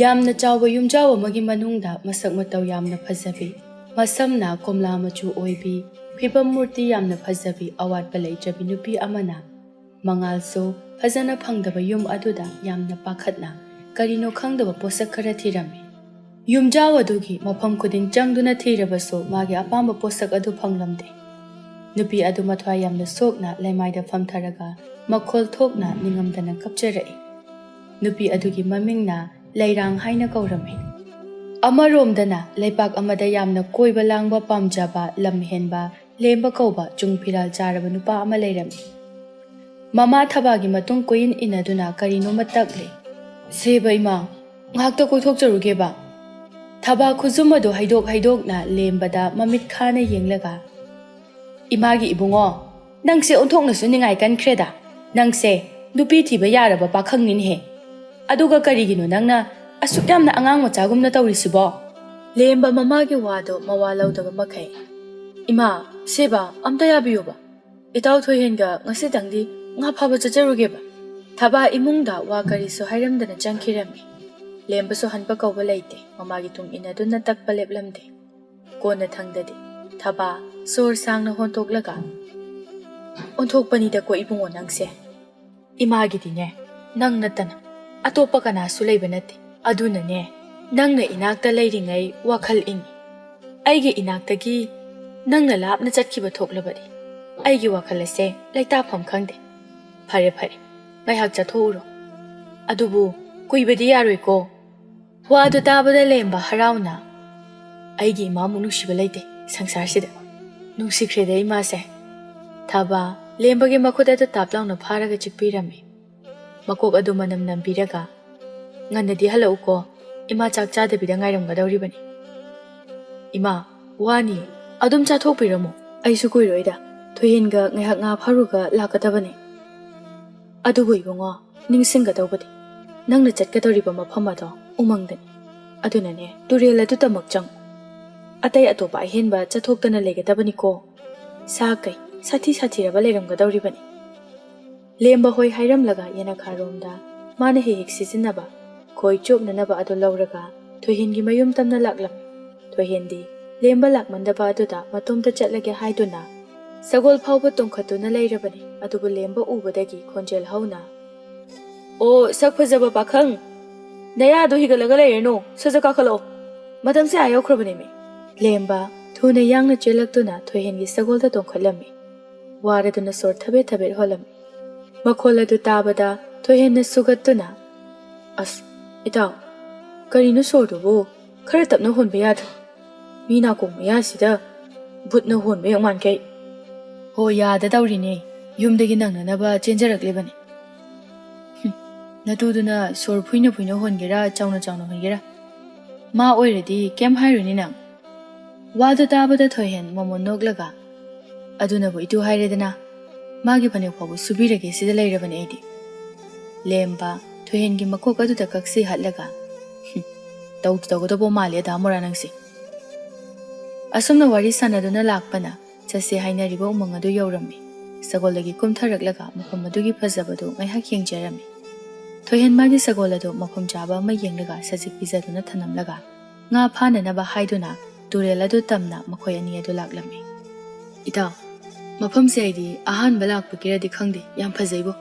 ꯌꯥꯝꯅ ꯆꯥꯎꯕ ꯌꯨꯝꯖꯥꯎ ꯑꯃꯒꯤ ꯃꯅꯨꯡꯗ ꯃꯁꯛ ꯃꯇꯧ ꯌꯥꯝꯅ ꯐꯖꯕꯤ, ꯃꯁꯝꯅ ꯀꯣꯝꯂꯥ ꯃꯆꯨ ꯑꯣꯏꯕꯤ, ꯐꯤꯕꯝ ꯃꯨꯔꯇꯤ ꯌꯥꯝꯅ ꯐꯖꯕꯤ, ꯑꯋꯥꯠꯄ ꯂꯩꯇ꯭ꯔꯕꯤ ꯅꯨꯄꯤ ꯑꯃꯅ ꯃꯉꯥꯜꯁꯨ ꯐꯖꯅ ꯐꯪꯗꯕ ꯌꯨꯝ ꯑꯗꯨꯗ ꯌꯥꯝꯅ ꯄꯥꯈꯠꯅ ꯀꯔꯤꯅꯣ ꯈꯪꯗꯕ ꯄꯣꯠꯁꯛ ꯈꯔ ꯊꯤꯔꯝꯃꯤ꯫ ꯌꯨꯝꯖꯥꯎ ꯑꯗꯨꯒꯤ ꯃꯐꯝ ꯈꯨꯗꯤꯡ ꯆꯪꯗꯨꯅ ꯊꯤꯔꯕꯁꯨ ꯃꯥꯒꯤ ꯑꯄꯥꯝꯕ ꯄꯣꯠꯁꯛ ꯑꯗꯨ ꯐꯪꯂꯝꯗꯦ꯫ ꯅꯨꯄꯤ ꯑꯗꯨ ꯃꯊ꯭ꯋꯥꯏ ꯌꯥꯝꯅ ꯁꯣꯛꯅ ꯂꯩꯃꯥꯏꯗ ꯐꯝꯊꯔꯒ ꯃꯈꯣꯜ ꯊꯣꯛꯅ ꯅꯤꯡꯉꯝꯗꯅ ꯀꯞꯆꯔꯛꯏ꯫ ꯅꯨꯄꯤ ꯑꯗꯨꯒꯤ ꯃꯃꯤꯡꯅ ꯂꯩꯔꯥꯡ ꯍꯥꯏꯅ ꯀꯧꯔꯝꯃꯤ꯫ ꯑꯃꯔꯣꯝꯗꯅ ꯂꯩꯄꯥꯛ ꯑꯃꯗ ꯌꯥꯝꯅ ꯀꯣꯏꯕ ꯂꯥꯡꯕ ꯄꯥꯝꯖꯕ, ꯂꯝ ꯍꯦꯟꯕ, ꯂꯦꯝꯕ ꯀꯧꯕ ꯆꯨꯡ ꯐꯤꯔꯥꯜ ꯆꯥꯔꯕ ꯅꯨꯄꯥ ꯑꯃ ꯂꯩꯔꯝꯃꯤ꯫ ꯃꯃꯥ ꯊꯕꯥꯒꯤ ꯃꯇꯨꯡ ꯀꯣꯏꯏꯟ ꯏꯟꯅꯗꯨꯅ ꯀꯔꯤꯅꯣꯃ ꯇꯛꯂꯤ꯫ "ꯁꯦꯕ ꯏꯃꯥ, ꯉꯥꯏꯍꯥꯛꯇ ꯀꯣꯏꯊꯣꯛꯆꯔꯨꯒꯦꯕ"꯫ ꯊꯕꯥ ꯈꯨꯖꯨꯝ ꯑꯗꯨ ꯍꯩꯗꯣꯛꯅ ꯂꯦꯝꯕꯗ ꯃꯃꯤꯠ ꯈꯥꯅ ꯌꯦꯡꯂꯒ, "ꯏꯃꯥꯒꯤ ꯏꯕꯨꯡꯉꯣ, ꯅꯪꯁꯦ ꯑꯣꯟꯊꯣꯛꯅꯁꯨ ꯅꯤꯡꯉꯥꯏ ꯀꯟꯈ꯭ꯔꯦꯗ꯫ ꯅꯪꯁꯦ ꯅꯨꯄꯤ ꯊꯤꯕ ꯌꯥꯔꯕ ꯄꯥꯈꯪꯅꯤꯅꯦꯍꯦ꯫ ꯑꯗꯨꯒ ꯀꯔꯤꯒꯤꯅꯣ ꯅꯪꯅ ꯑꯁꯨꯛ ꯌꯥꯝꯅ ꯑꯉꯥꯡ ꯃꯆꯥꯒꯨꯝꯅ ꯇꯧꯔꯤꯁꯤꯕꯣ?" ꯂꯦꯝꯕ ꯃꯃꯥꯒꯤ ꯋꯥꯗꯣ ꯃꯋꯥ ꯂꯧꯗꯕ ꯃꯈꯩ, "ꯏꯃꯥ, ꯁꯦꯕ ꯑꯝꯇ ꯌꯥꯕꯤꯌꯨꯕ꯫ ꯏꯇꯥꯎ ꯊꯣꯏꯍꯦꯟꯒ ꯉꯁꯤꯇꯪꯗꯤ ꯉꯥ ꯐꯥꯕ ꯆꯠꯆꯔꯨꯒꯦꯕ"꯫ ꯊꯕꯥ ꯏꯃꯨꯡꯗ ꯋꯥ ꯀꯔꯤꯁꯨ ꯍꯥꯏꯔꯝꯗꯅ ꯆꯪꯈꯤꯔꯝꯃꯤ꯫ ꯂꯦꯝꯕꯁꯨ ꯍꯟꯄ ꯀꯧꯕ ꯂꯩꯇꯦ, ꯃꯃꯥꯒꯤ ꯇꯨꯡ ꯏꯟꯅꯗꯨꯅ ꯇꯛꯄ ꯂꯦꯞꯂꯝꯗꯦ꯫ ꯀꯣꯟꯅ ꯊꯪꯗꯗꯤ ꯊꯕꯥ ꯁꯣꯔ ꯁꯥꯡꯅ ꯍꯣꯟꯇꯣꯛꯂꯒ, "ꯑꯣꯟꯊꯣꯛꯄꯅꯤꯗꯀꯣ ꯏꯕꯨꯡꯉꯣ ꯅꯪꯁꯦ꯫ ꯏꯃꯥꯒꯤꯗꯤꯅꯦ ꯅꯪ ꯅꯠꯇꯅ ꯑꯇꯣꯞꯄ ꯀꯅꯥꯁꯨ ꯂꯩꯕ ꯅꯠꯇꯦ꯫ ꯑꯗꯨꯅꯅꯦ ꯅꯪꯅ ꯏꯅꯥꯛꯇ ꯂꯩꯔꯤꯉꯩ ꯋꯥꯈꯜ ꯏꯪꯏ꯫ ꯑꯩꯒꯤ ꯏꯅꯥꯛꯇꯒꯤ ꯅꯪꯅ ꯂꯥꯞꯅ ꯆꯠꯈꯤꯕ ꯊꯣꯛꯂꯕꯗꯤ ꯑꯩꯒꯤ ꯋꯥꯈꯜ ꯑꯁꯦ ꯂꯩꯇꯥꯐꯝ ꯈꯪꯗꯦ꯫ ꯐꯔꯦ ꯉꯥꯏꯍꯥꯛ ꯆꯠꯊꯣꯛꯎꯔꯣ, ꯑꯗꯨꯕꯨ ꯀꯨꯏꯕꯗꯤ ꯌꯥꯔꯣꯏꯀꯣ"꯫ ꯋꯥꯗꯨ ꯇꯥꯕꯗ ꯂꯦꯝꯕ ꯍꯔꯥꯎꯅ, "ꯑꯩꯒꯤ ꯏꯃꯥꯃꯨꯛ ꯅꯨꯡꯁꯤꯕ ꯂꯩꯇꯦ ꯁꯪꯁꯥꯔꯁꯤꯗ, ꯅꯨꯡꯁꯤꯈ꯭ꯔꯦꯗ ꯏꯃꯥꯁꯦ"꯫ ꯊꯕꯥ ꯂꯦꯝꯕꯒꯤ ꯃꯈꯨꯠ ꯑꯗꯨ ꯇꯥꯞ ꯂꯥꯎꯅ ꯐꯥꯔꯒ ꯆꯤꯛꯄꯤꯔꯝꯃꯤ꯫ ꯃꯀꯣꯛ ꯑꯗꯨ ꯃꯅꯝ ꯅꯝꯕꯤꯔꯒ, "ꯉꯟꯅꯗꯤ ꯍꯜꯂꯛꯎꯀꯣ, ꯏꯃꯥ ꯆꯥꯛ ꯆꯥꯗꯕꯤꯗ ꯉꯥꯏꯔꯝꯒꯗꯧꯔꯤꯕꯅꯤ"꯫ "ꯏꯃꯥ, ꯋꯥꯅꯤ, ꯑꯗꯨꯝ ꯆꯥꯊꯣꯛꯄꯤꯔꯝꯃꯣ, ꯑꯩꯁꯨ ꯀꯨꯏꯔꯣꯏꯗ, ꯊꯣꯏꯍꯦꯟꯒ ꯉꯥꯏꯍꯥꯛ ꯉꯥ ꯐꯥꯔꯨꯒ ꯂꯥꯛꯀꯗꯕꯅꯤ"꯫ "ꯑꯗꯨꯕꯨ ꯏꯕꯨꯡꯉꯣ, ꯅꯤꯡꯁꯤꯡꯒꯗꯧꯕꯗꯤ ꯅꯪꯅ ꯆꯠꯀꯗꯧꯔꯤꯕ ꯃꯐꯝ ꯑꯗꯣ ꯎꯃꯪꯗꯅꯤ꯫ ꯑꯗꯨꯅꯅꯦ ꯇꯨꯔꯦꯜ ꯑꯗꯨꯗꯃꯛ ꯆꯪꯉꯨ꯫ ꯑꯇꯩ ꯑꯇꯣꯞꯄ ꯑꯍꯦꯟꯕ ꯆꯠꯊꯣꯛꯇꯅ ꯂꯩꯒꯗꯕꯅꯤꯀꯣ, ꯁꯥ ꯀꯩ ꯁꯥꯊꯤꯔꯕ ꯂꯩꯔꯝꯒꯗꯧꯔꯤꯕꯅꯤ"꯫ ꯂꯦꯝꯕ ꯍꯣꯏ ꯍꯥꯏꯔꯝꯂꯒ ꯌꯦꯅꯈꯥꯔꯣꯝꯗ ꯃꯥꯅ ꯍꯦꯛ ꯁꯤꯖꯤꯟꯅꯕ ꯈꯣꯏ ꯆꯣꯞꯅꯅꯕ ꯑꯗꯨ ꯂꯧꯔꯒ ꯊꯣꯏꯍꯦꯟꯒꯤ ꯃꯌꯨꯝ ꯇꯝꯅ ꯂꯥꯛꯂꯝꯃꯤ꯫ ꯊꯣꯏꯍꯦꯟꯗꯤ ꯂꯦꯝꯕ ꯂꯥꯛꯃꯟꯗꯕ ꯑꯗꯨꯗ ꯃꯇꯣꯝꯇ ꯆꯠꯂꯒꯦ ꯍꯥꯏꯗꯨꯅ ꯁꯒꯣꯜ ꯐꯥꯎꯕ ꯇꯣꯡꯈꯠꯇꯨꯅ ꯂꯩꯔꯕꯅꯤ꯫ ꯑꯗꯨꯕꯨ ꯂꯦꯝꯕ ꯎꯕꯗꯒꯤ ꯈꯣꯟꯖꯦꯜ ꯍꯧꯅ, "ꯑꯣ ꯁꯛ ꯐꯖꯕ ꯄꯥꯈꯪ, ꯅꯌꯥꯗꯣ ꯍꯤꯒꯠꯂꯒ ꯂꯩꯔꯅꯨ, ꯁꯠ ꯀꯥꯈꯠꯂꯛꯑꯣ, ꯃꯇꯝꯁꯦ ꯑꯥ ꯌꯧꯈ꯭ꯔꯕꯅꯦꯃꯤ"꯫ ꯂꯦꯝꯕ ꯊꯨꯅ ꯌꯥꯡꯅ ꯆꯦꯜꯂꯛꯇꯨꯅ ꯊꯣꯏꯍꯦꯟꯒꯤ ꯁꯒꯣꯜꯗ ꯇꯣꯡꯈꯠꯂꯝꯃꯤ꯫ ꯋꯥꯔꯗꯨꯅ ꯁꯣꯔ ꯊꯕꯦꯠ ꯍꯣꯜꯂꯝꯃꯤ꯫ ꯃꯈꯣꯜ ꯑꯗꯨ ꯇꯥꯕꯗ ꯊꯣꯏꯍꯦꯟꯅ ꯁꯨꯒꯠꯇꯨꯅ, "ꯑꯁ ꯏꯇꯥꯎ, ꯀꯔꯤꯅꯣ ꯁꯣꯔꯗꯨꯕꯨ ꯈꯔ ꯇꯞꯅ ꯍꯣꯟꯕ ꯌꯥꯗ꯭ꯔꯣ? ꯃꯤ ꯅꯥꯀꯣꯡ ꯃꯌꯥꯁꯤꯗ ꯚꯨꯠꯅ ꯍꯣꯟꯕ ꯌꯣꯡ ꯃꯥꯟꯈꯩ"꯫ "ꯍꯣ ꯌꯥꯗꯇꯧꯔꯤꯅꯦ, ꯌꯨꯝꯗꯒꯤ ꯅꯪꯅꯅꯕ ꯆꯦꯟꯖꯔꯛꯂꯤꯕꯅꯤ꯫ ꯅꯇꯨꯗꯨꯅ ꯁꯣꯔ ꯐꯨꯏꯅ ꯍꯣꯟꯒꯦꯔꯥ ꯆꯥꯎꯅ ꯍꯣꯟꯒꯦꯔꯥ, ꯃꯥ ꯑꯣꯏꯔꯗꯤ ꯀꯩꯝ ꯍꯥꯏꯔꯣꯏꯅꯦ ꯅꯪ"꯫ ꯋꯥꯗꯨ ꯇꯥꯕꯗ ꯊꯣꯏꯍꯦꯟ ꯃꯃꯣꯟ ꯅꯣꯛꯂꯒ, "ꯑꯗꯨꯅꯕꯨ ꯏꯇꯨ ꯍꯥꯏꯔꯦꯗꯅ, ꯃꯥꯒꯤ ꯐꯅꯦꯛ ꯐꯥꯎꯕ ꯁꯨꯕꯤꯔꯒꯦ ꯁꯤꯗ ꯂꯩꯔꯕꯅꯤ ꯑꯩꯗꯤ"꯫ ꯂꯦꯝꯕ ꯊꯣꯏꯍꯦꯟꯒꯤ ꯃꯀꯣꯛ ꯑꯗꯨꯗ ꯀꯛꯁꯤ ꯍꯠꯂꯒ, "ꯇꯧꯒꯗꯧꯕ ꯃꯥꯜꯂꯦ ꯑꯗꯥ ꯃꯣꯔꯥ ꯅꯪꯁꯦ"꯫ ꯑꯁꯨꯝꯅ ꯋꯥꯔꯤ ꯁꯥꯟꯅꯗꯨꯅ ꯂꯥꯛꯄꯅ ꯆꯠꯁꯦ ꯍꯥꯏꯅꯔꯤꯕ ꯎꯃꯪ ꯑꯗꯨ ꯌꯧꯔꯝꯃꯤ꯫ ꯁꯒꯣꯜꯗꯒꯤ ꯀꯨꯝꯊꯔꯛꯂꯒ ꯃꯐꯝ ꯑꯗꯨꯒꯤ ꯐꯖꯕꯗꯨ ꯉꯥꯏꯍꯥꯛ ꯌꯦꯡꯖꯔꯝꯃꯤ꯫ ꯊꯣꯏꯍꯦꯟ ꯃꯥꯒꯤ ꯁꯒꯣꯜ ꯑꯗꯨ ꯃꯐꯝ ꯆꯥꯕ ꯑꯃ ꯌꯦꯡꯂꯒ ꯁꯖꯤꯛ ꯄꯤꯖꯗꯨꯅ ꯊꯅꯝꯂꯒ ꯉꯥ ꯐꯥꯅꯅꯕ ꯍꯥꯏꯗꯨꯅ ꯇꯨꯔꯦꯜ ꯑꯗꯨ ꯇꯝꯅ ꯃꯈꯣꯏ ꯑꯅꯤ ꯑꯗꯨ ꯂꯥꯛꯂꯝꯃꯤ꯫ "ꯏꯇꯥꯎ, ꯃꯐꯝꯁꯦ ꯑꯩꯗꯤ ꯑꯍꯥꯟꯕ ꯂꯥꯛꯄꯒꯤꯔꯗꯤ ꯈꯪꯗꯦ, ꯌꯥꯝ ꯐꯖꯩꯕꯣ꯫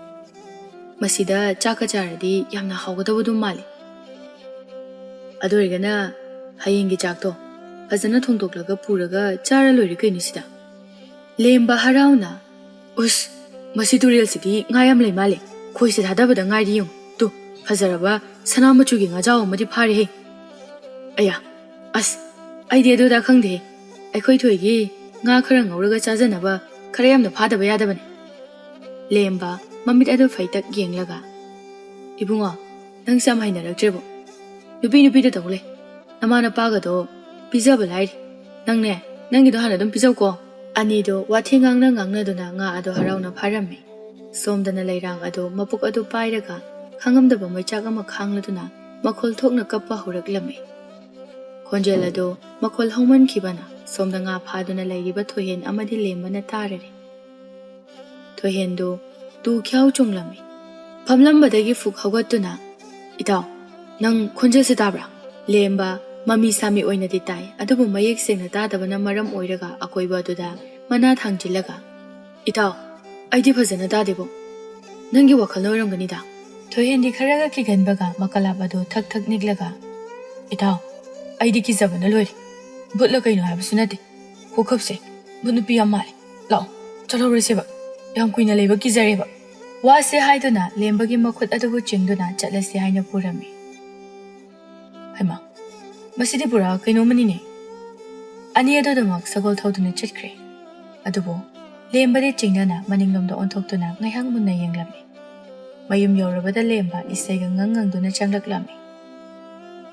ꯃꯁꯤꯗ ꯆꯥꯛꯀ ꯆꯥꯔꯗꯤ ꯌꯥꯝꯅ ꯍꯥꯎꯒꯗꯧꯕꯗꯨ ꯃꯥꯜꯂꯤ꯫ ꯑꯗꯨ ꯑꯣꯏꯔꯒꯅ ꯍꯌꯦꯡꯒꯤ ꯆꯥꯛꯇꯣ ꯐꯖꯅ ꯊꯣꯡꯗꯣꯛꯂꯒ ꯄꯨꯔꯒ ꯆꯥꯔ ꯂꯣꯏꯔꯦ ꯀꯩꯅꯣ ꯁꯤꯗ"꯫ ꯂꯦꯝꯕ ꯍꯔꯥꯎꯅ, "ꯎꯁ, ꯃꯁꯤ ꯇꯨꯔꯦꯜꯁꯤꯗꯤ ꯉꯥ ꯌꯥꯝ ꯂꯩ ꯃꯥꯜꯂꯦ, ꯈꯣꯏꯁꯦ ꯊꯥꯗꯕꯗ ꯉꯥꯏꯔꯤ ꯌꯦꯡꯉꯨ, ꯇꯨ ꯐꯖꯔꯕ ꯁꯅꯥ ꯃꯆꯨꯒꯤ ꯉꯥꯖꯥꯎ ꯑꯃꯗꯤ ꯐꯥꯔꯦꯍꯦ꯫ ꯑꯌꯥ, ꯑꯁ, ꯑꯩꯗꯤ ꯑꯗꯨꯗ ꯈꯪꯗꯦꯍꯦ, ꯑꯩꯈꯣꯏ ꯊꯣꯏꯒꯤ ꯉꯥ ꯈꯔ ꯉꯧꯔꯒ ꯆꯥꯖꯅꯕ ꯈꯔ ꯌꯥꯝꯅ ꯐꯥꯗꯕ ꯌꯥꯗꯕꯅꯤ"꯫ ꯂꯦꯝꯕ ꯃꯃꯤꯠ ꯑꯗꯨ ꯐꯩꯇꯛ ꯌꯦꯡꯂꯒ, "ꯏꯕꯨꯡꯉꯣ, ꯅꯪꯁꯦ ꯌꯥꯝ ꯍꯩꯅꯔꯛꯇ꯭ꯔꯦꯕꯣ, ꯅꯨꯄꯤꯗ ꯇꯧ ꯂꯩ, ꯅꯃꯥ ꯅꯄꯥꯒꯗꯣ ꯄꯤꯖꯕ ꯂꯥꯏꯔꯤ, ꯅꯪꯅꯦ ꯅꯪꯒꯤꯗꯣ ꯍꯥꯟꯅ ꯑꯗꯨꯝ ꯄꯤꯖꯧꯀꯣ"꯫ ꯑꯅꯤꯗꯣ ꯋꯥꯊꯤ ꯉꯥꯡꯅꯗꯨꯅ ꯉꯥ ꯑꯗꯨ ꯍꯔꯥꯎꯅ ꯐꯥꯔꯝꯃꯤ꯫ ꯁꯣꯝꯗꯅ ꯂꯩꯔꯥꯡ ꯑꯗꯨ ꯃꯄꯨꯛ ꯑꯗꯨ ꯄꯥꯏꯔꯒ ꯈꯪꯉꯝꯗꯕ ꯃꯩꯆꯥꯛ ꯑꯃ ꯈꯥꯡꯂꯗꯨꯅ ꯃꯈꯣꯜ ꯊꯣꯛꯅ ꯀꯞꯄ ꯍꯧꯔꯛꯂꯝꯃꯤ꯫ ꯈꯣꯟꯖꯦꯜ ꯑꯗꯨ ꯃꯈꯣꯜ ꯍꯧꯃꯟꯈꯤꯕꯅ ꯁꯣꯝꯗ ꯉꯥ ꯐꯥꯗꯨꯅ ꯂꯩꯔꯤꯕ ꯊꯣꯏꯍꯦꯟ ꯑꯃꯗꯤ ꯂꯦꯝꯕꯅ ꯇꯥꯔꯔꯤ꯫ ꯊꯣꯏꯍꯦꯟꯗꯨ ꯇꯨ ꯈ꯭ꯌꯥꯎ ꯆꯣꯡꯂꯝꯃꯤ꯫ ꯐꯝꯂꯝꯕꯗꯒꯤ ꯐꯨꯛ ꯍꯧꯒꯠꯇꯨꯅ, "ꯏꯇꯥꯎ, Nang khonjelse tabra lemba mami sami oinadi tai adubu mayek sengna tadabana maram oiraga akoiba aduda mana thangjilaga itaw aidi phajana tadebo nangi wakhal oiramgani da thoyendi kharaga kiganbaga makalabado thak thak niglaga itaw aidi kizabana lori butla kaino habisu nate khokapse bunupi amale law chalo reseba yam kuina leba kizareba wase haiduna lembagi makhut adubu chingduna chatlase haina purami Haima, masidi pura kaino manine. Ani adodamak sagol thauduna chatkre. Adubo, lembade chingnana maninglomda onthokduna ngaihang munna yenglami. Mayum yorabada lemba isaiga nganggangduna changlaklami.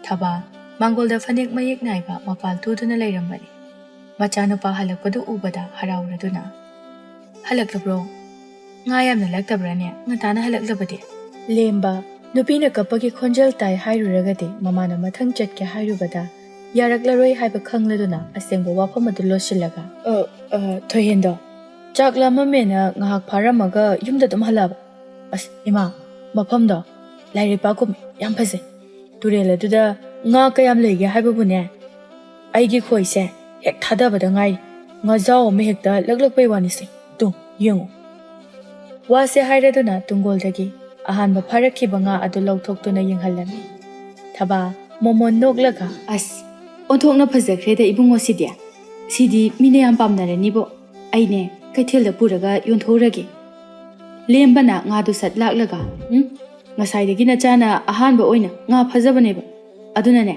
Thaba, mangolda fanek mayek naiba mapal tuduna lairambani. Machanupa halakpadu ubada harauraduna. Halaklabro, ngayamna laktabrane ngatana halaklabade. Lemba Nupina kapagi khonjal tai hairuragade mamana mathang chatke hairubada yaraklaroi haiba khangladuna asengbo wafam adu losilaga thoyendo chakla mamena ngahak pharamaga yumda dum halaba as ima mafamdo lairi pakum yam phase turela duda nga kayam lege haiba bune aigi khoise hek thadabada ngai nga jaw me hekta laglakpai wani se tu yengu wase hairaduna tungoldagi ahanba pharakhiba nga adu lawthoktuna yenghalami thaba momon noglaga as onthokna phajakhre da ibungo sidia sidi mine yam pamnarani bo aine kaithelda puraga yonthorage lembana nga du sat laklaga ngasai dagi na chana ahanba oina nga phajabane ba aduna ne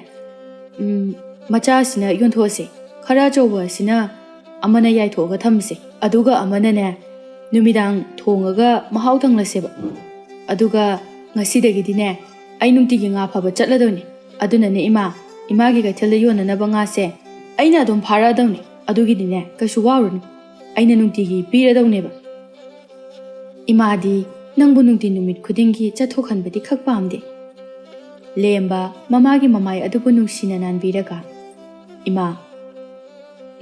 macha sina yonthose khara chowa sina amana yai thoga thamse aduga amana ne numidang thongaga mahau thanglase ba aduga ngasidagidi ne ai nungtigi nga phaba chatladoni aduna ne imagi ga thelda yonana ba nga se aina dum phara dawni adugidi ne kasu warunu aina nungtigi pira dawne ba imadi nangbu nungti numit khudingi chathokhanbadi khak pamde lemba mamagi mamai adubu nungsina nanbiraga ima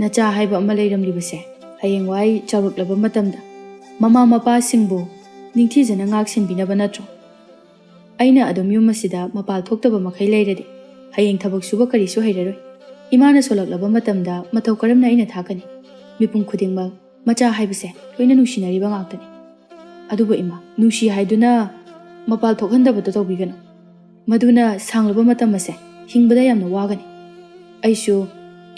nacha haiba ama leiramlibase hayengwai charuklaba matamda mama mapa singbu ningthijana ngaksin binaba natro aina adum yum asida mapal thoktaba makhai leirade hayeng thabak suba karisu hairaroi imana solaklaba matamda matau karamna aina thakani mipum khudingba macha haibase loina nungsinari ba ngaktani aduba ima nungsi haiduna mapal thokhandaba to tobigano maduna sanglaba matam ase hingbada yamna wagani aisu